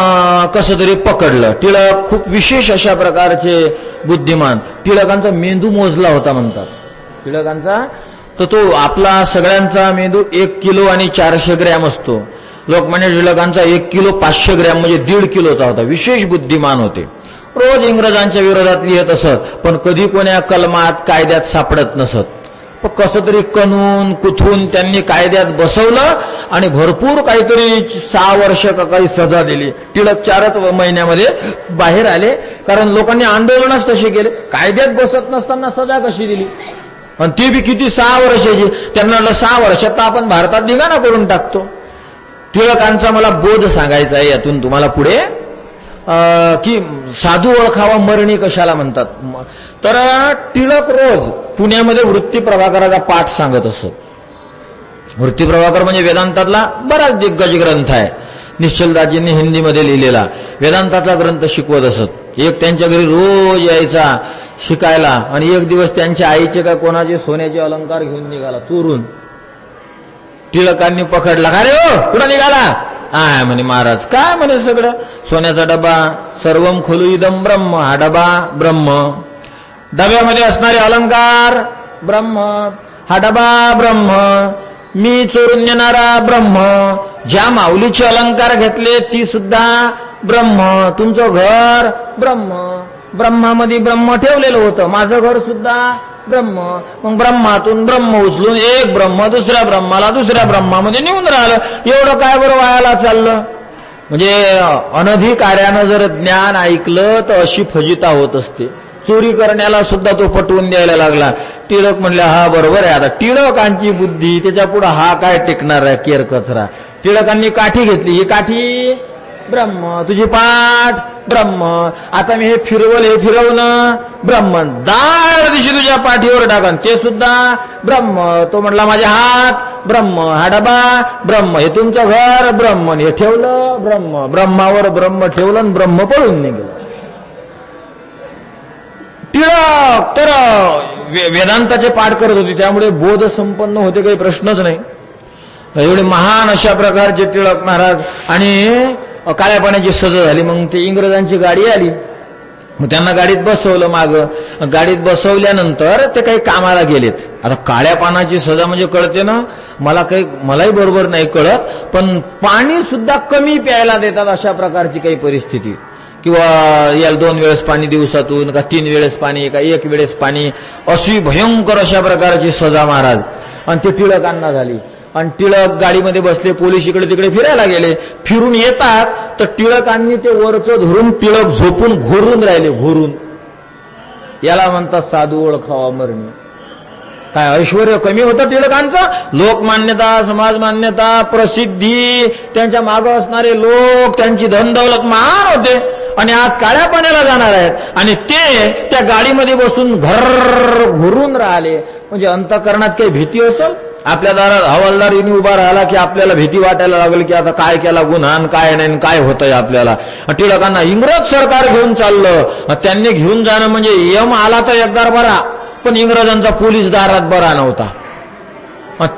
कसं तरी पकडलं. टिळक खूप विशेष अशा प्रकारचे बुद्धिमान. टिळकांचा मेंदू मोजला होता म्हणतात. टिळकांचा तर तो आपला सगळ्यांचा मेंदू 1 किलो आणि 400 ग्रॅम असतो. लोकमान्य टिळकांचा 1 किलो 500 ग्रॅम म्हणजे 1.5 किलोचा होता. विशेष बुद्धिमान होते. रोज इंग्रजांच्या विरोधात लिहित असत, पण कधी कोण्या कलमात कायद्यात सापडत नसत. पण कसं तरी कणून कुथून त्यांनी कायद्यात बसवलं आणि भरपूर काहीतरी 6 वर्ष का काही सजा दिली. टिळक 4च महिन्यामध्ये बाहेर आले, कारण लोकांनी आंदोलनच तसे केले. कायद्यात बसत नसताना सजा कशी दिली, आणि ती बी किती 6 वर्षाची. त्यांना म्हटलं 6 वर्षात तर आपण भारतात धिंगाणा करून टाकतो. टिळकांचा मला बोध सांगायचा आहे यातून तुम्हाला पुढे, की साधू ओळखावा मरणी कशाला म्हणतात. तर टिळक रोज पुण्यामध्ये वृत्ती प्रभाकराचा पाठ सांगत असत. वृत्ती प्रभाकर म्हणजे वेदांतातला बराच दिग्गज ग्रंथ आहे. निश्चलदासजींनी हिंदीमध्ये लिहिलेला वेदांतातला ग्रंथ शिकवत असत. एक त्यांच्या घरी रोज यायचा शिकायला, आणि एक दिवस त्यांच्या आईचे काय कोणाचे सोन्याचे अलंकार घेऊन निघाला चोरून. टिळकांनी पकडला. का रे हो, कुठं निघाला? हा म्हणे महाराज. काय म्हणे सगळं सोन्याचा डबा, सर्वम खुलू इदम ब्रह्म, हा डबा ब्रह्म, डब्यामध्ये असणारे अलंकार ब्रह्म, हा डबा ब्रह्म, मी चोरून नेणारा ब्रह्म, ज्या माऊलीचे अलंकार घेतले ती सुद्धा ब्रह्म, तुमचं घर ब्रह्म, ब्रह्मामध्ये ब्रह्म ठेवलेलं होतं, माझं घर सुद्धा ब्रह्म. मग ब्रह्मातून ब्रह्म उचलून एक ब्रह्म दुसऱ्या ब्रह्माला दुसऱ्या ब्रह्मामध्ये नेऊन राहिलं. एवढं काय बरं वायाला चाललं. म्हणजे अनधिकार्यानं जर ज्ञान ऐकलं तर अशी फजिता होत असते. चोरी करण्याला सुद्धा तो पटवून द्यायला लागला. टिळक म्हणले हा बरोबर आहे. आता टिळकांची बुद्धी त्याच्या पुढे हा काय टिकणार आहे केर कचरा. टिळकांनी काठी घेतली. ही काठी ब्रह्म, तुझी पाठ ब्रह्म, आता मी हे फिरवल हे फिरवणं ब्रह्म, दाळ दिशी तुझ्या पाठीवर टाकन ते सुद्धा ब्रह्म. तो म्हटला माझे हात ब्रह्म, हा डबा ब्रह्म, हे तुमचं घर ब्रह्म, हे ठेवलं ब्रह्म, ब्रह्मावर ब्रह्म ठेवलं आणि ब्रह्म पळून निघालं. टिळक तर वेदांताचे पाठ करत होते, त्यामुळे बोध संपन्न होते, काही प्रश्नच नाही. एवढे महान अशा प्रकारचे टिळक महाराज. आणि काळ्या पाण्याची सजा झाली. मग ते इंग्रजांची गाडी आली, मग त्यांना गाडीत बसवलं. माग गाडीत बसवल्यानंतर ते काही कामाला गेलेत. आता काळ्या पाण्याची सजा म्हणजे कळते ना, मलाही बरोबर नाही कळत, पण पाणी सुद्धा कमी प्यायला देतात अशा प्रकारची काही परिस्थिती, किंवा याला 2 वेळेस पाणी दिवसातून, का 3 वेळेस पाणी, का 1 वेळेस पाणी, अशी भयंकर अशा प्रकारची सजा महाराज. आणि ते टिळकांना झाली. आणि टिळक गाडीमध्ये बसले, पोलीस इकडे तिकडे फिरायला गेले. फिरून येतात तर टिळकांनी ते वरचं धरून टिळक झोपून घोरून राहिले. घोरून याला म्हणतात साधू ओळखावा मरणी. काय ऐश्वर कमी होतं टिळकांचं? लोकमान्यता, समाज मान्यता, प्रसिद्धी, त्यांच्या मागं असणारे लोक, त्यांची धनदौलत महान होते. आणि आज काळ्या पाण्याला जाणार आहेत आणि ते त्या गाडीमध्ये बसून घर घोरून राहिले. म्हणजे अंतःकरणात काही भीती असेल? आपल्या दारात हवालदार येऊन उभा राहिला की आपल्याला भीती वाटायला लागेल की आता काय केला गुन्हा, काय नाही, काय होतंय आपल्याला. टिळकांना इंग्रज सरकार घेऊन चाललं. त्यांनी घेऊन जाणं म्हणजे यम आला तर एकदा बरा, पण इंग्रजांचा पोलीस दारात बरा नव्हता.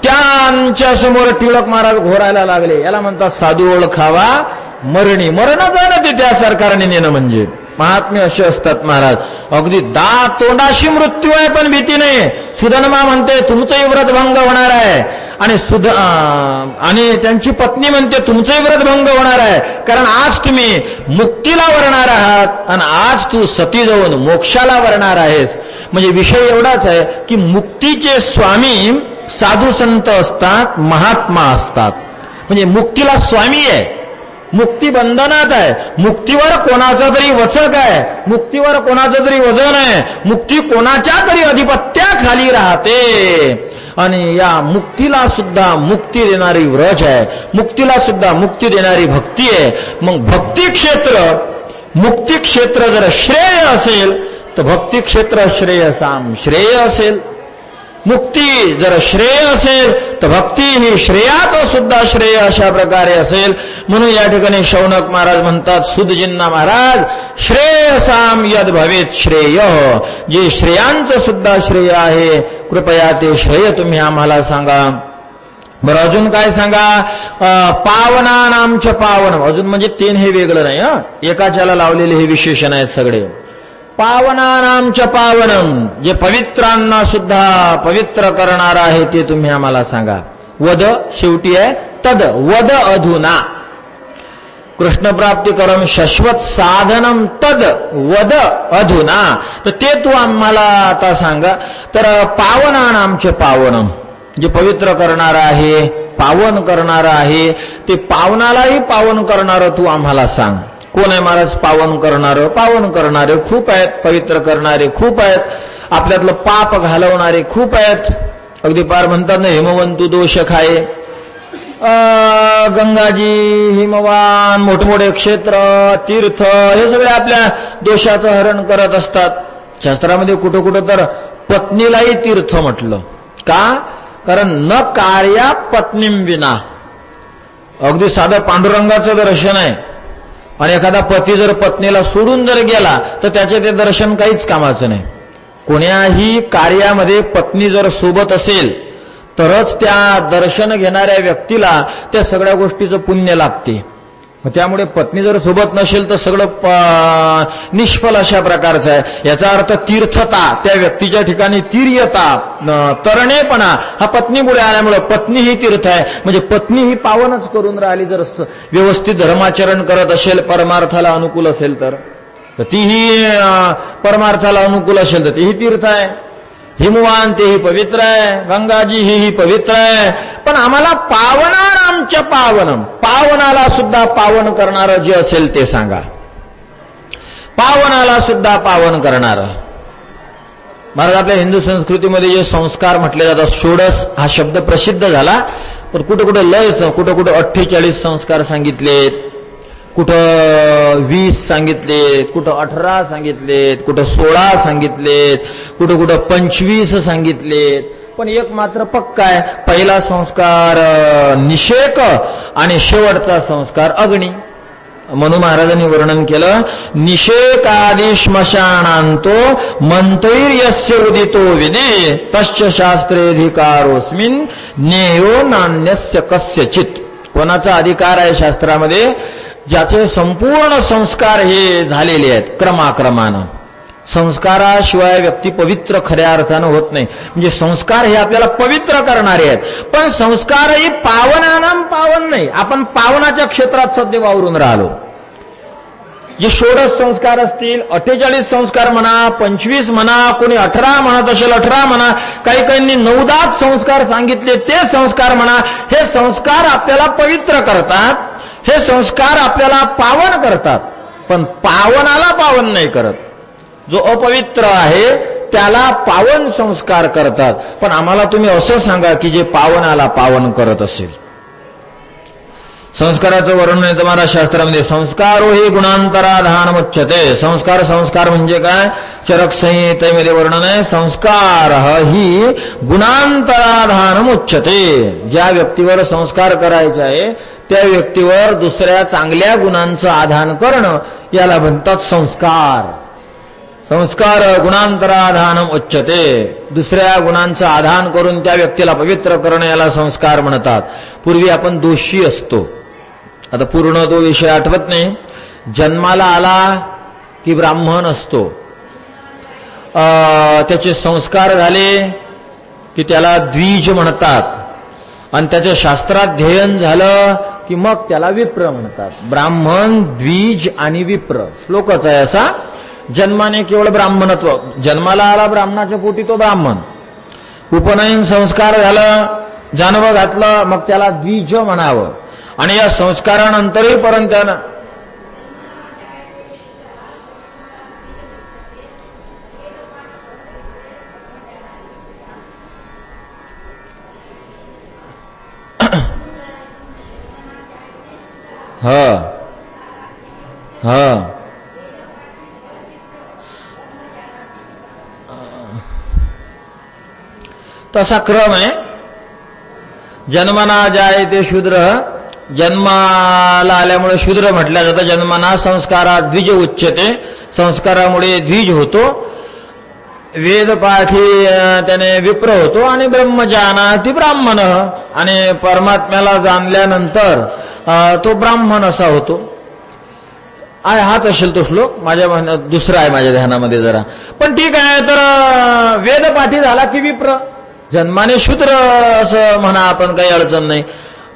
त्यांच्या समोर टिळक महाराज घोरायला लागले. याला म्हणतात साधू ओळखावा मरणी. मरण जाणं ते त्या सरकारने नेणं म्हणजे. महात्मे असे असतात महाराज. अगदी तोंडाशी मृत्यू आहे पण भीती नाही. सुधन्मा म्हणते तुमचंही व्रतभंग होणार आहे, आणि त्यांची पत्नी म्हणते तुमचंही व्रतभंग होणार आहे, कारण आज तुम्ही मुक्तीला वरणार आहात आणि आज तू सती जाऊन मोक्षाला वरणार आहेस. म्हणजे विषय एवढाच आहे की मुक्तीचे स्वामी साधू संत असतात, महात्मा असतात. म्हणजे मुक्तीला स्वामी आहे, मुक्ती बंधनात आहे, मुक्तीवर कोणाचा तरी वचक आहे, मुक्तीवर कोणाचं तरी वजन आहे, मुक्ती कोणाच्या तरी अधिपत्याखाली राहते. आणि या मुक्तीला सुद्धा मुक्ती देणारी व्रज आहे, मुक्तीला सुद्धा मुक्ती देणारी भक्ती आहे. मग भक्ती क्षेत्र, मुक्ती क्षेत्र जर श्रेय असेल तर भक्ती क्षेत्र श्रेयसाम श्रेय असेल. मुक्ती जर श्रेय असेल तर भक्ती ही श्रेयाचं सुद्धा श्रेय अशा प्रकारे असेल. म्हणून या ठिकाणी शौनक महाराज म्हणतात सुदजींना, महाराज श्रेयसाम यद भवेत श्रेय, जे श्रेयांचं सुद्धा श्रेय आहे कृपया ते श्रेय तुम्ही आम्हाला सांगा. बरं अजून काय सांगा? पावनानांच पावनम. अजून म्हणजे 3 हे वेगळं नाही, एकाच्याला लावलेले हे विशेषण आहेत सगळे. पावनानांच पावनम, जे पवित्रांना सुद्धा पवित्र करणार आहे ते तुम्ही आम्हाला सांगा. वद शेवटी आहे तद वद अधुना. कृष्ण प्राप्ती करम शाश्वत साधनम तद वद अधुना. तर ते तू आम्हाला आता सांगा. तर पावनानांच पावनम, जे पवित्र करणार आहे, पावन करणार आहे, ते पावनालाही पावन करणारं तू आम्हाला सांग. कोण आहे महाराज पावन करणारं? पावन करणारे खूप आहेत, पवित्र करणारे खूप आहेत, आपल्यातलं पाप घालवणारे खूप आहेत. अगदी पार म्हणतात ना, हिमवंतू दोष खाये. गंगाजी, हिमवान, मोठमोठे क्षेत्र, तीर्थ हे सगळे आपल्या दोषाचं हरण करत असतात. शास्त्रामध्ये कुठं कुठं तर पत्नीलाही तीर्थ म्हटलं. का? कारण न कार्या पत्नीम विना. अगदी साधं पांडुरंगाचं दर्शन आहे आणि एखादा पती जर पत्नीला सोडून जर गेला तर त्याचे ते दर्शन काहीच कामाचं नाही. कोण्याही कार्यामध्ये पत्नी जर सोबत असेल तरच त्या दर्शन घेणाऱ्या व्यक्तीला त्या सगळ्या गोष्टीचं पुण्य लागते. त्यामुळे पत्नी जर सोबत नसेल तर सगळं निष्फल अशा प्रकारचं आहे. याचा अर्थ तीर्थता, त्या व्यक्तीच्या ठिकाणी तीर्यता, तरणेपणा हा पत्नीमुळे आल्यामुळे पत्नी ही तीर्थ आहे. म्हणजे पत्नी ही पावनच करून राहिली जर व्यवस्थित धर्माचरण करत असेल, परमार्थाला अनुकूल असेल तर तीही परमार्थाला अनुकूल असेल तर तीही तीर्थ आहे. हिमवान तेही पवित्र आहे, गंगाजी ही पवित्र आहे. पण आम्हाला पावनानांच पावनम, पावनाला सुद्धा पावन करणारं जे असेल ते सांगा. पावनाला सुद्धा पावन करणारं. महाराज आपल्या हिंदू संस्कृतीमध्ये जे संस्कार म्हटले जातात, षोडश हा शब्द प्रसिद्ध झाला, पण कुठं कुठं लय, कुठं कुठं 48 संस्कार सांगितलेत, कुठं 20 सांगितलेत, कुठं 18 सांगितलेत, कुठं 16 सांगितलेत, कुठं कुठं 25 सांगितलेत. पण एक मात्र पक्का आहे, पहिला संस्कार निषेक आणि शेवटचा संस्कार अग्नी. म्हणून महाराजांनी वर्णन केलं, निषेकादि श्मशानांतो मंतैर्यस्य उदितो विदे तश्च शास्त्रेधिकारोस्मिन ज्ञेयो नान्यस्य कस्यचित. कोणाचा अधिकार आहे शास्त्रामध्ये? ज्याचे संपूर्ण संस्कार हे झालेले आहेत क्रमाक्रमानं. संस्काराशिवाय व्यक्ती पवित्र खऱ्या अर्थानं होत नाही. म्हणजे संस्कार हे आपल्याला पवित्र करणारे आहेत, पण संस्कारही पावनानाम पावन नाही. आपण पावनाच्या क्षेत्रात सध्या वावरून राहिलो. जे षोडश संस्कार असतील, 48 संस्कार म्हणा, 25 म्हणा, कोणी 18 म्हणत असेल 18 म्हणा, काही काहींनी 9-10 संस्कार सांगितले ते संस्कार म्हणा. हे संस्कार आपल्याला पवित्र करतात, हे संस्कार आपल्याला पावन करतात, पण पावनाला पावन नाही करत. जो अपवित्र आहे त्याला पावन संस्कार करतात. पण आम्हाला तुम्ही असं सांगा की जे पावनाला पावन करत असेल. संस्काराचं वर्णन आहे तुम्हाला शास्त्रामध्ये, संस्कारो हे गुणांतराधानमुच्यते. संस्कार म्हणजे काय? चरक संहितेमध्ये वर्णन आहे, संस्कार ही गुणांतराधानमुच्यते. ज्या व्यक्तीवर संस्कार करायचे आहे त्या व्यक्तीवर दुसऱ्या चांगल्या गुणांचं आधान करणं याला म्हणतात संस्कार. संस्कार गुणांतराधानम उच्यते. दुसऱ्या गुणांचं आधान करून त्या व्यक्तीला पवित्र करणं याला संस्कार म्हणतात. पूर्वी आपण दोषी असतो, आता पूर्ण तो विषय आठवत नाही. जन्माला आला की ब्राह्मण असतो, त्याचे संस्कार झाले की त्याला द्विज म्हणतात, आणि त्याच्या शास्त्राध्ययन झालं की मग त्याला विप्र म्हणतात. ब्राह्मण, द्विज आणि विप्र श्लोकच आहे असा. जन्माने केवळ ब्राह्मणत्व, जन्माला आला ब्राह्मणाच्या पोटी तो ब्राह्मण. उपनयन संस्कार झालं, जानवं घातलं, मग त्याला द्विज म्हणावं. आणि या संस्कारानंतरही परंतु त्यानं तसा क्रम आहे. जन्मना जाय ते शूद्र, जन्माला आल्यामुळे शूद्र म्हटलं जातं. जन्मना संस्कारा द्विज उच्यते, संस्कारामुळे द्विज होतो. वेदपाठी त्याने विप्र होतो आणि ब्रह्मजानाति ब्राह्मण, आणि परमात्म्याला जाणल्यानंतर तो ब्राह्मण असा होतो. हाच असेल तो श्लोक, माझ्या दुसरा आहे माझ्या ध्यानामध्ये जरा, पण ठीक आहे. तर वेदपाठी झाला की विप्र, जन्माने शूद्र असं म्हणा आपण, काही अडचण नाही.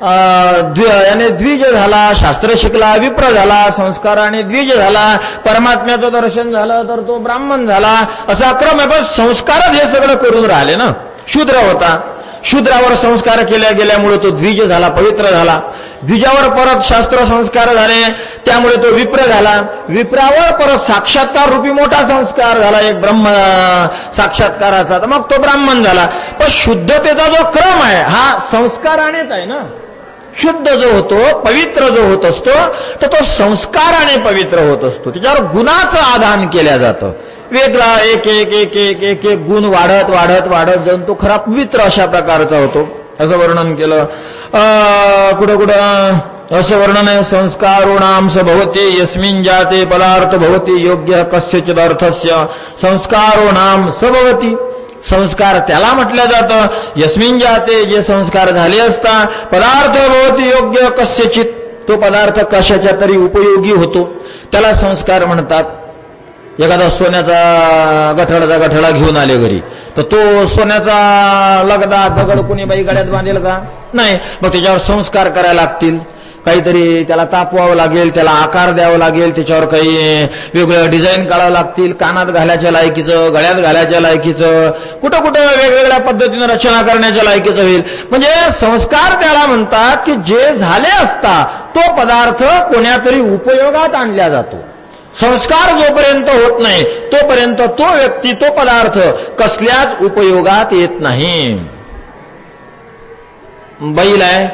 याने द्विज झाला, शास्त्र शिकला, विप्र झाला, संस्काराने द्विज झाला, परमात्म्याचं दर्शन झालं तर तो ब्राह्मण झाला, असा क्रम आहे. पण संस्कारच हे सगळं करून राहिले ना. शूद्र होता, शूद्रावर संस्कार केल्या गेल्यामुळे तो द्विज झाला, पवित्र झाला. द्विजावर परत शास्त्र संस्कार झाले, त्यामुळे तो विप्र झाला. विप्रावर परत साक्षात्कार रूपी मोठा संस्कार झाला, एक ब्रह्म साक्षात्काराचा, तर मग तो ब्राह्मण झाला. पण शुद्धतेचा जो क्रम आहे हा संस्कारानेच आहे ना. शुद्ध जो होतो, पवित्र जो होत असतो, तर तो संस्काराने पवित्र होत असतो. त्याच्यावर गुणाचं आदान केल्या जातं. वेगळा एक एक एक एक एक एक गुण वाढत वाढत वाढत जाऊन तो खरा पवित्र अशा प्रकारचा होतो, असं वर्णन केलं. कुठं कुठं असं वर्णन आहे, संस्कारोणाम स भवति यस्मिन् जाते पदार्थ भवति योग्य कस्यचिद अर्थस्य संस्कारोणाम स भवति. संस्कार त्याला म्हटलं जातं यस्मिन् जाते, जे संस्कार झाले असता, पदार्थ भवति योग्य कस्यचित, तो पदार्थ कशाच्या तरी उपयोगी होतो, त्याला संस्कार म्हणतात. एखादा सोन्याचा गठडा घेऊन आले घरी, तर तो सोन्याचा लगदा दगड कुणी बाई गळ्यात बांधेल का? नाही. मग त्याच्यावर संस्कार करायला लागतील, काहीतरी त्याला तापवावं लागेल, त्याला आकार द्यावा लागेल, त्याच्यावर काही वेगवेगळ्या डिझाईन काढावं लागतील, कानात घालायच्या लायकीचं, गळ्यात घालायच्या लायकीचं, कुठं कुठं वेगवेगळ्या पद्धतीनं रचना करण्याच्या लायकीचं होईल. म्हणजे संस्कार त्याला म्हणतात की जे झाले असता तो पदार्थ कोण्यातरी उपयोगात आणला जातो. संस्कार जोपर्यंत होत नाही तोपर्यंत तो व्यक्ती, तो पदार्थ कसल्याच उपयोगात येत नाही. बैल आहे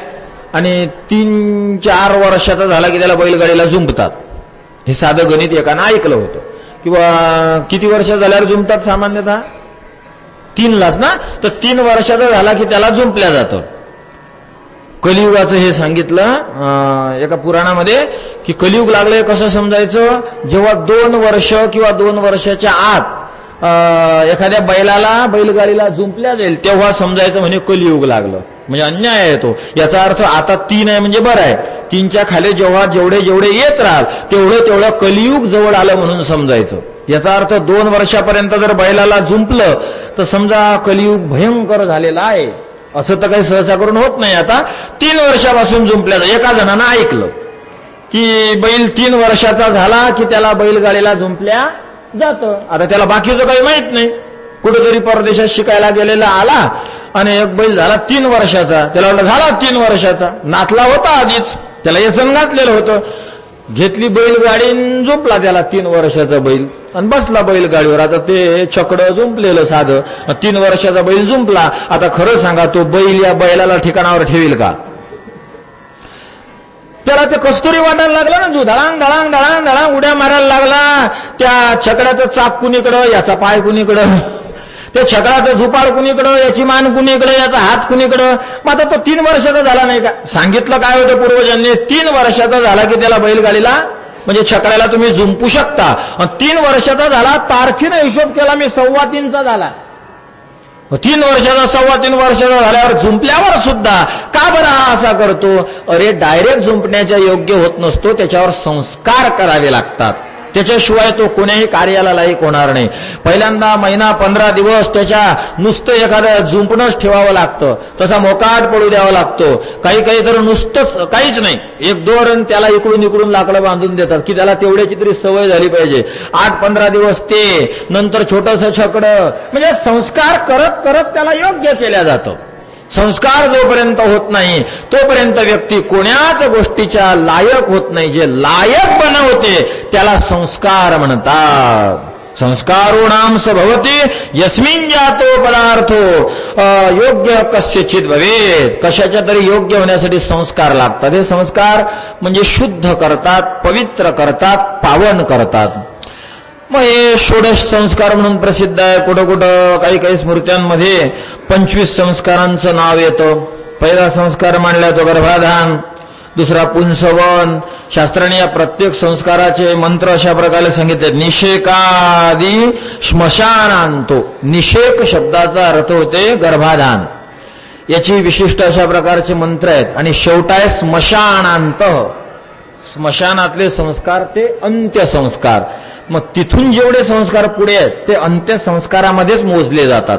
आणि 3-4 वर्षाचा झाला की त्याला बैलगाडीला जुंपतात. हे साधं गणित एकानं ऐकलं होतं. किंवा किती वर्ष झाल्यावर जुंपतात सामान्यतः? 3लाच ना. तर 3 वर्षाचा झाला की त्याला जुंपल्या जातं. कलियुगाचं हे सांगितलं एका पुराणामध्ये की कलियुग लागलंय कसं समजायचं, जेव्हा 2 वर्ष किंवा 2 वर्षाच्या आत एखाद्या बैलाला बैलगाडीला जुंपल्या जाईल तेव्हा समजायचं म्हणजे कलियुग लागलं. म्हणजे अन्याय आहे तो. याचा अर्थ आता 3 आहे म्हणजे बरं आहे, 3च्या खाली जेव्हा जेवढे जेवढे येत राहाल तेवढं कलियुग जवळ आलं म्हणून समजायचं. याचा अर्थ 2 वर्षापर्यंत जर बैलाला जुंपलं तर समजा कलियुग भयंकर झालेला आहे. असं तर काही सहसा करून होत नाही. आता 3 वर्षापासून जुंपल्या जाईल. एका जणानं ऐकलं की बैल 3 वर्षाचा झाला की त्याला बैलगाडीला जुंपल्या जातं. आता त्याला बाकीचं काही माहित नाही, कुठेतरी परदेशात शिकायला गेलेला आला आणि एक बैल झाला 3 वर्षाचा, त्याला वाटलं झाला 3 वर्षाचा, नातला होता आधीच, त्याला व्यसन घातलेलं होतं. घेतली बैलगाडी, झोपला त्याला 3 वर्षाचा बैल आणि बसला बैलगाडीवर. आता ते छकडं जुंपलेलं साधं, 3 वर्षाचा बैल जुंपला. आता खरं सांगा तो बैल या बैलाला ठिकाणावर ठेवील का? त्याला ते कस्तुरी वाटायला लागलं ना, जो धडांग धडांग धडांग धडांग उड्या मारायला लागला. त्या छकड्याचं चाक कुणीकडं, याचा पाय कुणीकडं, त्या छकड्याचं झुपाळ कुणीकडं, याची मान कुणीकडं, याचा हात कुणीकडं. मग आता तो 3 वर्षाचा झाला नाही का? सांगितलं काय होतं पूर्वजांनी, 3 वर्षाचा झाला की त्याला बैलगाडीला म्हणजे छकड्याला तुम्ही जुंपू शकता. 3 वर्षाचा झाला, तारखेनं हिशोब केला मी 3.25चा झाला. 3 वर्षाचा 3.25 वर्षाचा झाल्यावर जुंपल्यावर सुद्धा का बरं हा असा करतो? अरे डायरेक्ट जुंपण्याच्या योग्य होत नसतो, त्याच्यावर संस्कार करावे लागतात. त्याच्याशिवाय तो कोण्याही कार्याला लायक होणार नाही. पहिल्यांदा महिना 15 दिवस त्याच्या नुसतं एखादं जुंपणंच ठेवावं लागतं, तसा मोकाट पडू द्यावा लागतो. काही काही तर नुसतंच काहीच नाही, एक दोर त्याला इकडून इकडून लाकडं बांधून देतात की त्याला तेवढ्याची तरी सवय झाली पाहिजे. 8-15 दिवस ते, नंतर छोटंसं छकडं, म्हणजे संस्कार करत करत त्याला योग्य केल्या जातं. संस्कार जोपर्यंत होत नाही तोपर्यंत व्यक्ती कोण्याच गोष्टीच्या लायक होत नाही. जे लायक बनवते त्याला संस्कार म्हणतात. संस्कारोणाम स भवति यस्मिन् जातो पदार्थो योग्य कस्यचित भवेत. कशाच्या तरी योग्य होण्यासाठी संस्कार लागतात. हे संस्कार म्हणजे शुद्ध करतात, पवित्र करतात, पावन करतात. मग हे 16 संस्कार म्हणून प्रसिद्ध आहे. कुठं कुठं काही काही स्मृत्यांमध्ये 25 संस्कारांचं नाव येतं. पहिला संस्कार मानला तो गर्भाधान, दुसरा पुंसवन. शास्त्राने या प्रत्येक संस्काराचे मंत्र अशा प्रकारे सांगितले. निषेकादी श्मशानांतो. निषेक शब्दाचा अर्थ होते गर्भाधान. याची विशिष्ट अशा प्रकारचे मंत्र आहेत. आणि शेवटाय स्मशानांत. स्मशानातले संस्कार ते अंत्यसंस्कार. मग तिथून जेवढे संस्कार पुढे आहेत ते अंत्यसंस्कारामध्येच मोजले जातात.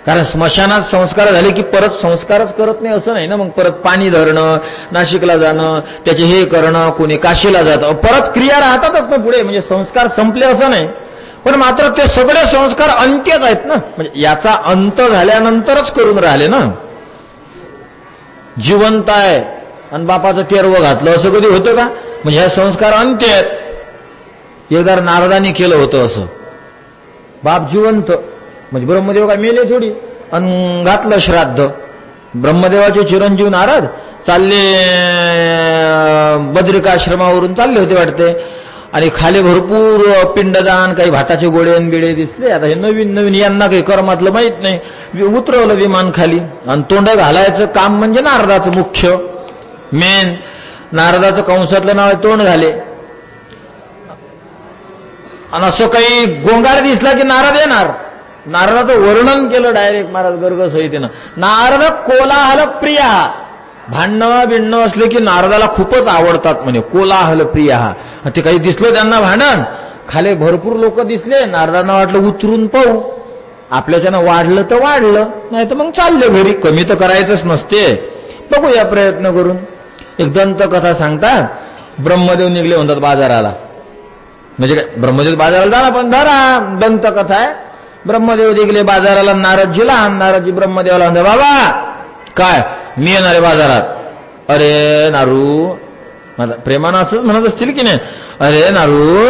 कारण स्मशानात संस्कार झाले की परत संस्कारच करत नाही असं नाही ना. मग परत पाणी धरणं, नाशिकला जाणं, त्याचे हे करणं, कोणी काशीला जातं, परत क्रिया राहतातच ना पुढे. म्हणजे संस्कार संपले असं नाही. पण मात्र ते सगळे संस्कार अंत्यच आहेत ना. म्हणजे याचा अंत झाल्यानंतरच करून राहिले ना. जिवंत आहे आणि बापाचं तेरवं घातलं असं कधी होतं का? म्हणजे हे संस्कार अंत्य आहेत. एकदा नारदानी केलं होतं असं. बाप जिवंत म्हणजे ब्रह्मदेव काय मेले थोडी, आणि घातलं श्राद्ध. ब्रह्मदेवाचे चिरंजीव नारद चालले बद्रिकाश्रमावरून चालले होते वाटते, आणि खाली भरपूर पिंडदान, काही भाताचे गोळे आणि बिडे दिसले. आता हे नवीन नवीन, यांना काही कर्मातलं माहित नाही. उतरवलं विमान खाली, आणि तोंड घालायचं काम म्हणजे नारदाचं मुख्य मेन. नारदाचं कंसातलं नाव आहे तोंड घाले. आणि असं काही गोंगार दिसला की नारद येणार. नारदाचं वर्णन केलं डायरेक्ट महाराज गर्ग संहितेनं. नारद कोलाहल प्रिय. भांडणं बिंडणं असले की नारदाला खूपच आवडतात म्हणे. कोलाहल प्रिय. ते काही दिसलं त्यांना भांडण, खाली भरपूर लोक दिसले, नारदांना वाटलं उतरून पाहू, आपल्याच्यानं वाढलं तर वाढलं, नाही तर मग चालले घरी. कमी तर करायचंच नसते, बघूया प्रयत्न करून. एक दंत कथा सांगतात. ब्रह्मदेव निघले म्हणतात बाजाराला. म्हणजे काय, ब्रह्मदेव बाजाराला जाणार पण धरा दंत कथा आहे. ब्रह्मदेव निघले बाजाराला नारदजीला. नारदजी ब्रह्मदेवाला म्हणते, बाबा काय मी येणार आहे बाजारात. अरे नारू, प्रेमानं असंच म्हणत असतील की नाही. अरे नारू,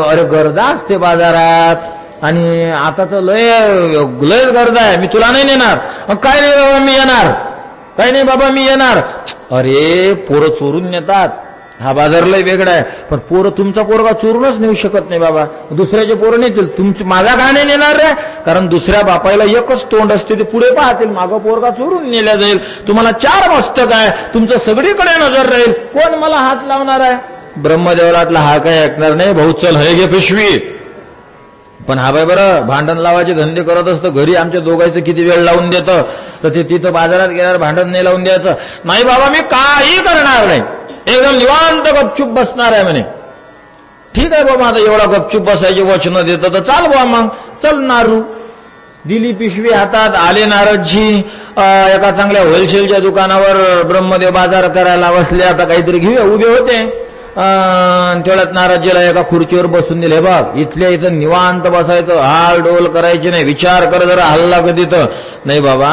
अरे गर्दा असते बाजारात, आणि आता तर लयच गर्दा आहे, मी तुला नाही नेणार. काय नाही बाबा मी येणार. काही नाही बाबा मी येणार. अरे पोरं चोरून नेतात, हा बाजार लय वेगळा आहे. पण पोरं, तुमचा पोरगा चोरूनच नेऊ शकत नाही बाबा. दुसऱ्याचे पोरं नेतील, तुमची माझा का नाही नेणार रे? कारण दुसऱ्या बापायला एकच तोंड असते, ते पुढे पाहतील, मागं पोरगा चोरून नेल्या जाईल. तुम्हाला 4 मस्तक आहे, तुमचं सगळीकडे नजर राहील, कोण मला हात लावणार आहे? ब्रह्मदेवाला वाटलं हा काय ऐकणार नाही, भाऊ चल हे घे पिशवी. पण हा बाय बरं भांडण लावायचे धंदे करत असतं. घरी आमच्या दोघांचं किती वेळ लावून देतं, तर ते तिथं बाजारात गेल्यावर भांडण नाही लावून द्यायचं. नाही बाबा मी काही करणार नाही, एकदम निवांत गपचूप बसणार आहे म्हणे. ठीक आहे बाबा, आता एवढा गपचूप बसायचे वचन देतं तर चाल बाबा. मग चल नारू. दिली पिशवी हातात. आले नारदजी एका चांगल्या होलसेलच्या दुकानावर. ब्रह्मदेव बाजार करायला बसले, आता काहीतरी घेऊया उभे होते. तेवढ्यात नारदजीला एका खुर्चीवर बसून दिले. बघ इथल्या इथं निवांत बसायचं, हाल डोल करायची नाही, विचार कर जरा हल्ला कधी तर. नाही बाबा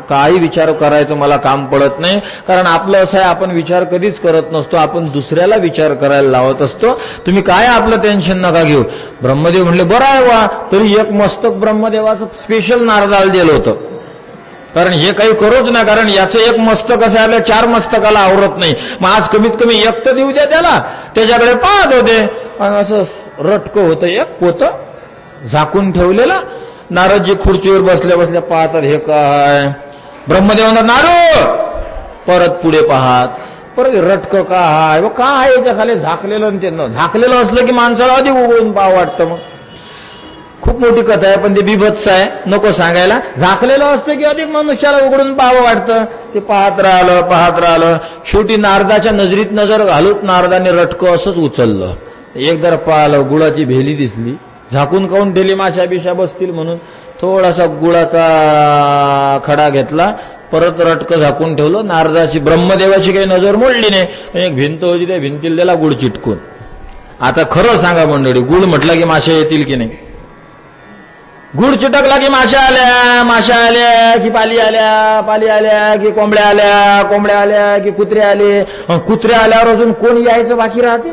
काही विचार करायचं मला काम पडत नाही. कारण आपलं असं आहे, आपण विचार कधीच करत नसतो, आपण दुसऱ्याला विचार करायला लावत असतो. तुम्ही काय आपलं टेन्शन नका घेऊ. ब्रह्मदेव म्हणले बरं आहे वा. तरी एक मस्तक ब्रह्मदेवाचं स्पेशल नारदाला दिलं होतं. कारण हे काही करूच ना, कारण याचं एक मस्तक असं आपल्या 4 मस्तकाला आवरत नाही. मग आज कमीत कमी एक तर देऊ द्या त्याला. त्याच्याकडे पाहत होते, आणि असं रटकं होतं एक पोतं झाकून ठेवलेलं. नारदजी खुर्चीवर बसल्या बसल्या पाहतात, हे काय? ब्रह्मदेव म्हणतात नारू. परत पुढे पाहात, परत रटकं काय काय याच्या खाली झाकलेलं. ते झाकलेलं असलं की माणसाला अधिक उघडून पाहावं वाटतं. मग खूप मोठी कथा आहे, पण ते बिभत्स आहे, नको सांगायला. झाकलेलं असतं की अधिक मनुष्याला उघडून पाहावं वाटतं. ते पाहत राहिलं. शेवटी नारदाच्या नजरीत नजर घालून नारदाने रटकं असंच उचललं. एक जरा पाहिलं, गुळाची भेली दिसली. झाकून काऊन ठेली, माशा बिशा बसतील म्हणून. थोडासा गुळाचा खडा घेतला, परत रटकं झाकून ठेवलं. नारदाची ब्रह्मदेवाची काही नजर मोडली नाही. एक भिंत होती, त्या भिंतीला दिला गुळ चिटकून. आता खरं सांगा मंडळी, गुळ म्हटलं की माशा येतील की नाही? गुळ चिटकला की माशा आल्या की पाली आल्या की कोंबड्या आल्या की कुत्रे आले. कुत्रे आल्यावर अजून कोण यायचं बाकी राहते?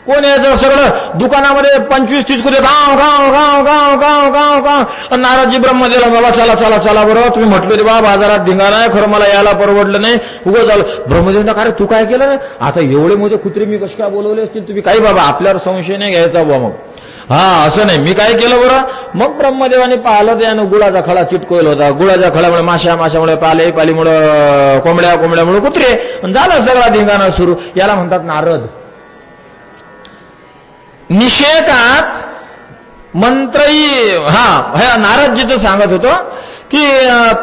कोण यायचं? सगळं दुकानामध्ये 25-30 कुत्रे गाव गाव गाव गाव गाव गाव गाव. नारदजी ब्रह्मदेवाला, बाबा चला चला चला बरं, तुम्ही म्हटलं रे बा बाजारात धिंगाणा आहे, खरं मला यायला परवडलं नाही, उगं झालं. ब्रह्मदेव अरे तू काय केलं? आता एवढे मोठे कुत्रे मी कसे काय बोलवले असतील तुम्ही? काही बाबा आपल्यावर संशय नाही घ्यायचा बा. मग हा असं नाही, मी काय केलं बरं. मग ब्रह्मदेवाने पाहिलं त्यानं गुळाचा खळा चिटकोईल होता, गुळाच्या खळामुळे माशामुळे पालीमुळे कोंबड्यामुळे कुत्रे, झालं सगळा धिंगाणा सुरू. याला म्हणतात नारद. निषेकात मंत्रही हा नारदजीचं सांगत होतो की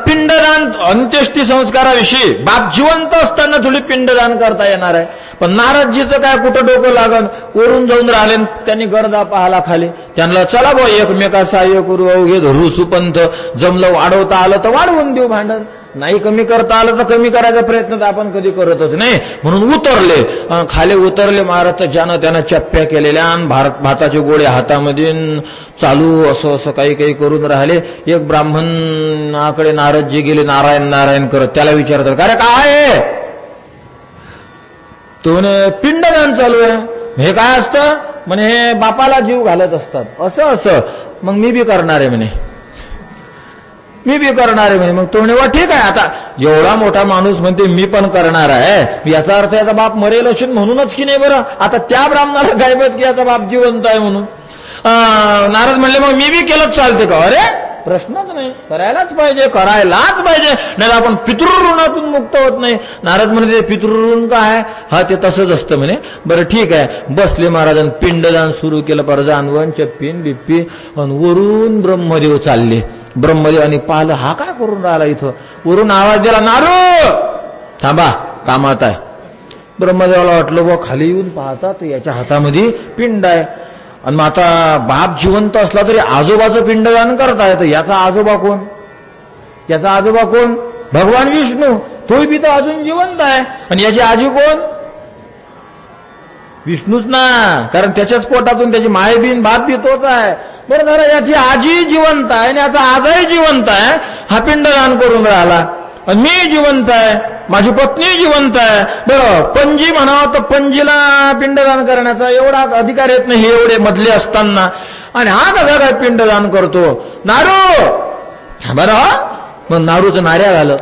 पिंडदान अंत्येष्टी संस्काराविषयी बाप जिवंत असताना थोडी पिंडदान करता येणार आहे. पण नारदजीचं काय कुठं डोकं लागन, वरून जाऊन राहिले, त्यांनी गर्दा पाहाला खाली. त्यांना चला भाऊ एकमेका सहाय्य करू, हे धरू सुपंथ, जमलं वाढवता आलं तर वाढवून देऊ भांडण, नाही कमी करता आलं तर कमी करायचा प्रयत्न तर आपण कधी करतच नाही. म्हणून उतरले, खाली उतरले महाराज. तर ज्यानं त्यानं चप्प्या केलेल्या भाताचे गोळे हातामध्ये चालू असं काही करून राहिले. एक ब्राह्मणाकडे नारदजी गेले, नारायण करत. त्याला विचारतात, अरे काय तो म्हणे पिंडदान चालू आहे. हे काय असतं म्हणे, हे बापाला जीव घालत असतात. असं मग मी बी करणार आहे म्हणे, मी बी करणार आहे म्हणे. मग तो म्हणे वा ठीक आहे, आता एवढा मोठा माणूस म्हणते मी पण करणार आहे, याचा अर्थ याचा बाप मरेल असेल म्हणूनच की नाही बरं. आता त्या ब्राह्मणाला काय माहित की याचा बाप जिवंत आहे म्हणून. नारद म्हणले मग मी बी केलंच चालते का. अरे प्रश्नच नाही, करायलाच पाहिजे, नाही आपण पितृऋणातून मुक्त होत नाही. नारद म्हणले पितृऋण काय, हा ते तसंच असतं म्हणे. बरं ठीक आहे. बसले महाराजांनी पिंडदान सुरू केलं. परजानवन चप्पीन बिप्पी, वरून ब्रह्मदेव चालले. ब्रह्मदेवाने पाहिलं, हा काय करून राहिला इथं. वरून आवाज दिला, नारू थांबा, कामात आहे. ब्रह्मदेवाला वाटलं व खाली येऊन पाहतात याच्या हातामध्ये पिंड आहे. आणि मग आता बाप जिवंत असला तरी आजोबाचं पिंडदान करतायत. याचा आजोबा कोण, भगवान विष्णू. तोही बी तर अजून जिवंत आहे. आणि याची आजी कोण, विष्णूच ना, कारण त्याच्याच पोटातून त्याची माय बीन बाप बी तोच आहे. बरं झालं, याची आजी जिवंत आहे आणि याचा आजही जिवंत आहे. हा पिंडदान करून राहिला. आणि मी जिवंत आहे, माझी पत्नी जिवंत आहे. बरं पणजी म्हणावं तर पणजीला पिंडदान करण्याचा एवढा अधिकार येत नाही, हे एवढे मधले असताना. आणि हा कसा काय पिंडदान करतो. नारू बरं. मग नारूचं नाऱ्या झालं.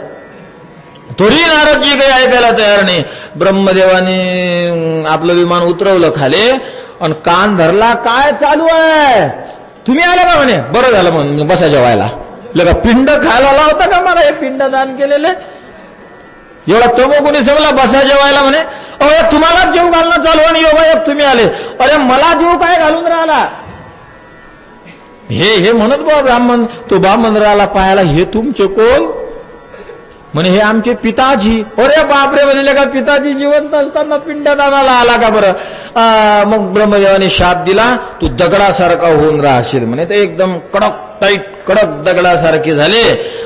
तोही नारदजी काही ऐकायला तयार नाही. ब्रह्मदेवाने आपलं विमान उतरवलं खाली आणि कान धरला. काय चालू आहे, तुम्ही आला का म्हणे. बरं झालं म्हणून बसा जेवायला. लगा पिंड खायला लावता का मला हे पिंडदान केलेले. एवढा तमोगुणी समजला, बसा जेवायला म्हणे. अहो तुम्हाला जीव घालणं चालू आणि योगा तुम्ही आले. अरे मला जीव काय घालून राहिला, हे म्हणत बा ब्राह्मण. तो ब्राह्मण राहिला पाहायला, हे तुमचे कोण म्हणे, हे आमचे पिताजी. अरे बापरे म्हणले का पिताजी जिवंत असताना पिंडदानाला आला का बरं. मग ब्रह्मदेवाने शाप दिला, तू दगडासारखा होऊन राहशील म्हणे. ते एकदम कडक दगडासारखे झाले.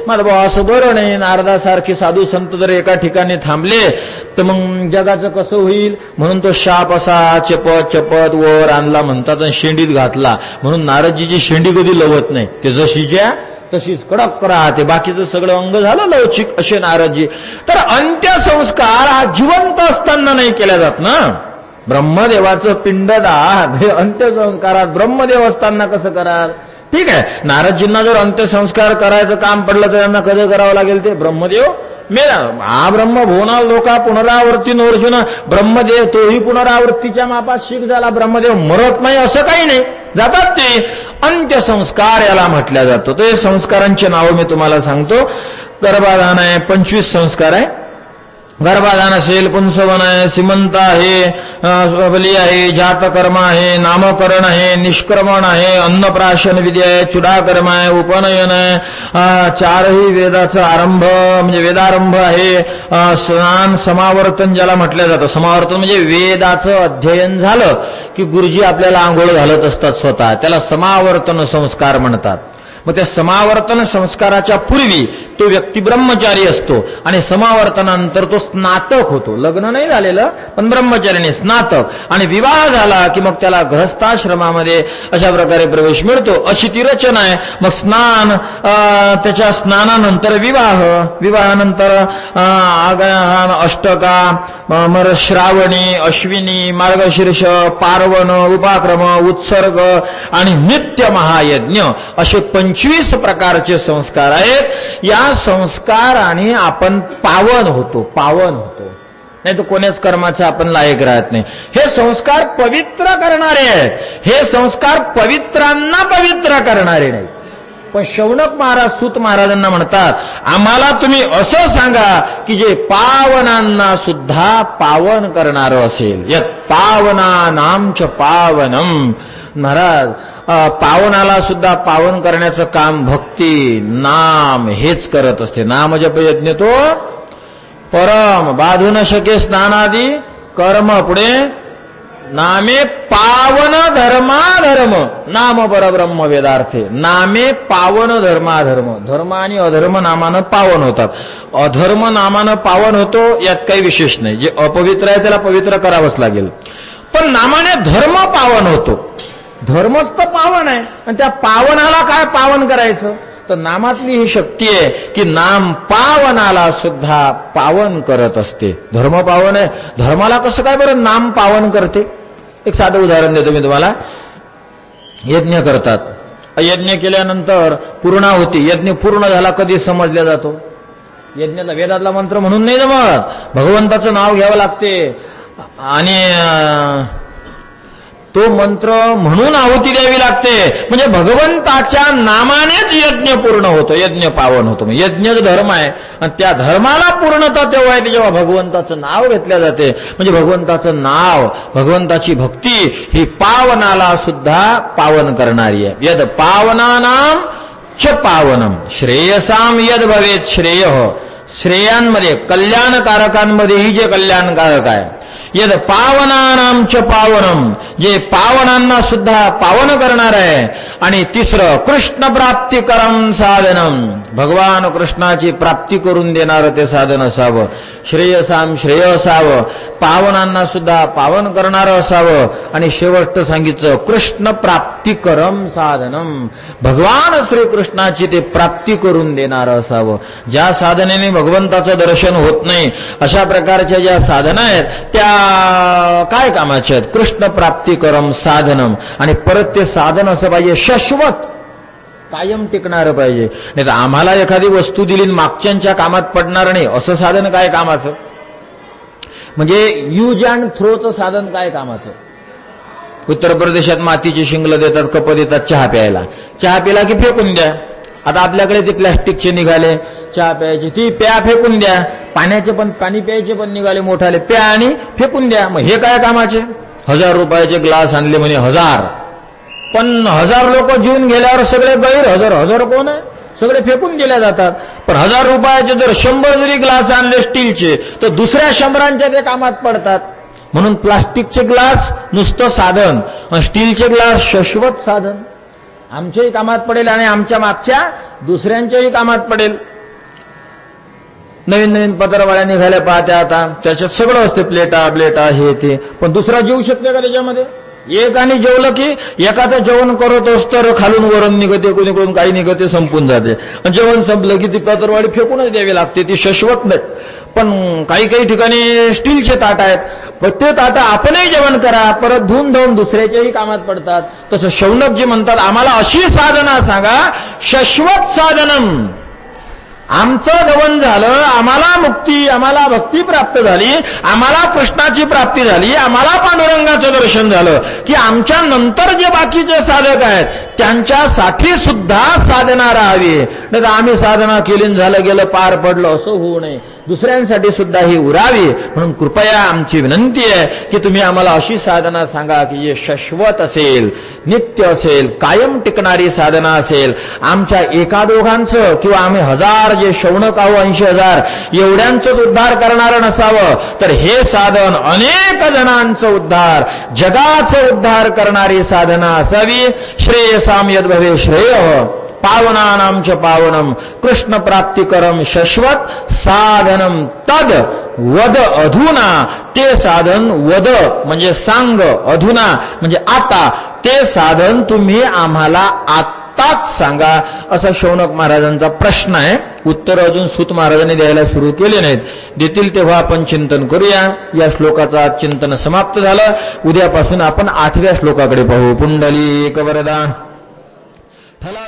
मला भाऊ असं बरं नाही, नारदासारखे साधू संत जर एका ठिकाणी थांबले तर मग जगाचं कसं होईल. म्हणून तो शाप असा चपत वर आणला म्हणतात आणि शेंडीत घातला. म्हणून नारदजीची शेंडी कधी लवत नाही, ते जशी ज्या तशीच कडक राहते. बाकीचं सगळं अंग झालं लवचिक असे नारदजी. तर अंत्यसंस्कार हा जिवंत असताना नाही केला जात ना. ब्रह्मदेवाचं पिंडदान हे अंत्यसंस्कारात ब्रह्मदेव असताना कसं कराल. ठीक आहे, नारदजींना जर अंत्यसंस्कार करायचं काम पडलं तर त्यांना कधी करावं लागेल. ते ब्रह्मदेव मेला. हा ब्रह्म भोवना लोका पुनरावर्ती अर्जुन. ब्रह्मदेव तोही पुनरावृत्तीच्या मापात शीख झाला. ब्रह्मदेव मरत नाही असं काही नाही, जातात ते. अंत्यसंस्कार याला म्हटल्या जातं. ते संस्कारांचे नाव मी तुम्हाला सांगतो. गर्भाधान आहे, 25 संस्कार आहे. गर्भाधान असेल, पुंसवन आहे, सीमंत आहे, बली आहे, जातकर्म आहे, नामकरण आहे, निष्क्रमण आहे, अन्नप्राशन विधी आहे, चुडाकर्म आहे, उपनयन आहे, 4ही वेदाचा आरंभ म्हणजे वेदारंभ आहे. स्नान समावर्तन ज्याला म्हटलं जातं. समावर्तन म्हणजे वेदाचं अध्ययन झालं की गुरुजी आपल्याला आंघोळ घालत असतात स्वतः, त्याला समावर्तन संस्कार म्हणतात. मग त्या समावर्तन संस्काराच्या पूर्वी तो व्यक्ती ब्रह्मचारी असतो आणि समावर्तनानंतर तो स्नातक होतो. लग्न नाही झालेलं पण ब्रह्मचारीने स्नातक. आणि विवाह झाला की मग त्याला गृहस्थाश्रमामध्ये अशा प्रकारे प्रवेश मिळतो. अशी ती रचना आहे. मग स्नान, त्याच्या स्नानानंतर विवाह, विवाहानंतर अष्टका, श्रावणी, अश्विनी, मार्गशीर्ष, पार्वण, उपाक्रम, उत्सर्ग आणि नित्य महायज्ञ असे 25 प्रकारचे संस्कार आहेत. या संस्काराने आपण पावन होतो. नाही तर कोण्याच कर्माचं आपण लायक राहत नाही. हे संस्कार पवित्र करणारे आहेत, हे संस्कार पवित्रांना पवित्र करणारे नाही. पण शौनक महाराज सूत महाराजांना म्हणतात, आम्हाला तुम्ही असं सांगा की जे पावनांना सुद्धा पावन करणारं असेल. यत् पावनानां च पावनम. महाराज पावनाला सुद्धा पावन करण्याचं काम भक्ती नाम हेच करत असते. नाम जप यज्ञ तो परम बाधू न शके स्नानादी कर्म. पुढे नामे पावन धर्माधर्म. नाम परब्रह्म वेदार्थे. नामे पावन धर्माधर्म. धर्म आणि अधर्म नामानं पावन होतात. अधर्म नामानं पावन होतो यात काही विशेष नाही. जे अपवित्र आहे त्याला पवित्र करावंच लागेल. पण नामाने धर्म पावन होतो. धर्मच तर पावन आहे आणि त्या पावनाला काय पावन करायचं. तर नामातली ही शक्ती आहे की नाम पावनाला सुद्धा पावन करत असते. धर्म पावन आहे, धर्माला कसं काय बरं नाम पावन करते. एक साधं उदाहरण देतो मी तुम्हाला. यज्ञ करतात, यज्ञ केल्यानंतर पूर्णाहुती. यज्ञ पूर्ण झाला कधी समजला जातो. यज्ञाचा वेदातला मंत्र म्हणून नाही जमत, भगवंताचं नाव घ्यावं लागते आणि तो मंत्र म्हणून आहुती द्यावी लागते. म्हणजे भगवंताच्या नामानेच यज्ञ पूर्ण होतो, यज्ञ पावन होतो. यज्ञ धर्म आहे आणि त्या धर्माला पूर्णता तेव्हा आहे जेव्हा भगवंताचं नाव घेतल्या जाते. म्हणजे भगवंताचं नाव, भगवंताची भक्ती ही पावनाला सुद्धा पावन करणारी आहे. यद पावनानां च पावनम श्रेयसाम यद भवेत श्रेय. श्रेयांमध्ये कल्याणकारकांमध्येही जे कल्याणकारक आहे. यद पावनानां च पावनम. जे पावनांना सुद्धा पावन करणार आहे. आणि तिसरं कृष्ण प्राप्तिकरम साधनम. भगवान कृष्णाची प्राप्ती करून देणारं ते साधन असावं. श्रेयसाम श्रेय असावं, पावनांना सुद्धा पावन करणारं असावं. आणि शेवट सांगितलं कृष्ण प्राप्तिकरम साधनम. भगवान श्रीकृष्णाची ते प्राप्ती करून देणारं असावं. ज्या साधनेने भगवंताचं दर्शन होत नाही अशा प्रकारच्या ज्या साधना आहेत त्या काय कामाचे आहेत. कृष्ण प्राप्तिकरम साधनम. आणि परत ते साधन असं पाहिजे शाश्वत, कायम टिकणारं पाहिजे. नाही तर आम्हाला एखादी वस्तू दिली मागच्यांच्या कामात पडणार नाही असं साधन काय कामाचं. म्हणजे यूज अँड थ्रोचं साधन काय कामाचं. उत्तर प्रदेशात मातीची शिंगलं देतात, कप देतात चहा प्यायला. चहा पिला की फेकून द्या. आता आपल्याकडे ते प्लॅस्टिकचे निघाले चहा प्यायचे, ती प्या फेकून द्या. पाण्याचे पण, पाणी प्यायचे पण निघाले मोठाले, प्या आणि फेकून द्या. मग हे काय कामाचे. 1000 रुपयाचे ग्लास आणले म्हणे 1000, पण 1000 लोक जीवन गेल्यावर सगळे गैर. हजार कोण आहे, सगळे फेकून दिल्या जातात. पण 1000 रुपयाचे जर 100 जरी ग्लास आणले स्टीलचे तर दुसऱ्या 100च्या ते कामात पडतात. म्हणून प्लास्टिकचे ग्लास नुसतं साधन, स्टीलचे ग्लास शाश्वत साधन. आमच्याही कामात पडेल आणि आमच्या मागच्या दुसऱ्यांच्याही कामात पडेल. नवीन नवीन पत्रवाळ्या निघाल्या पाहत्या आता, त्याच्यात सगळं असते, प्लेटा ब्लेटा हे ते. पण दुसरा जेवू शकते का त्याच्यामध्ये. एकाने जेवलं की एकाचं जेवण करत असतं, खालून वरण निघते, कोणीकडून काही निघते, संपून जाते. जेवण संपलं की ती पत्रवाळी फेकूनच द्यावी लागते, ती शाश्वत नाही. पण काही काही ठिकाणी स्टीलचे ताट आहेत, पण ते ताट आपणही जेवण करा, परत धुवून धावून दुसऱ्याच्याही कामात पडतात. तसं शौनकजी म्हणतात आम्हाला अशी साधना सांगा शाश्वत साधनम. आमचं गवन झालं, आम्हाला मुक्ती, आम्हाला भक्ती प्राप्त झाली, आम्हाला कृष्णाची प्राप्ती झाली, आम्हाला पांडुरंगाचं दर्शन झालं की आमच्या नंतर जे बाकीचे साधक आहेत त्यांच्यासाठी सुद्धा साधना राहावी. नाही तर आम्ही साधना केली झालं गेलं पार पडलं असं होऊ नये. दुसऱ्यांसाठी सुद्धा ही उरावी. म्हणून कृपया आमची विनंती आहे की तुम्ही आम्हाला अशी साधना सांगा की जे शाश्वत असेल, नित्य असेल, कायम टिकणारी साधना असेल. आमच्या एका दोघांचं किंवा आम्ही 1000 जे शौनक आहो 80,000 एवढ्यांचंच उद्धार करणारं नसावं, तर हे साधन अनेक जणांचं उद्धार, जगाचं उद्धार करणारी साधना असावी. श्रेयसाम यद भवे श्रेय. पावनानां च पावनम कृष्ण प्राप्तिकरम शाश्वत साधनम तद वद अधुना. ते साधन वद म्हणजे सांग, अधुना म्हणजे आता. ते साधन तुम्ही आम्हाला आत्ताच सांगा, असा शौनक महाराजांचा प्रश्न आहे. उत्तर अजून सूत महाराजांनी द्यायला सुरू केले नाहीत. देतील तेव्हा आपण चिंतन करूया. या श्लोकाचं आज चिंतन समाप्त झालं. उद्यापासून आपण 8व्या श्लोकाकडे पाहू. पुंडलीक वरदा. ठला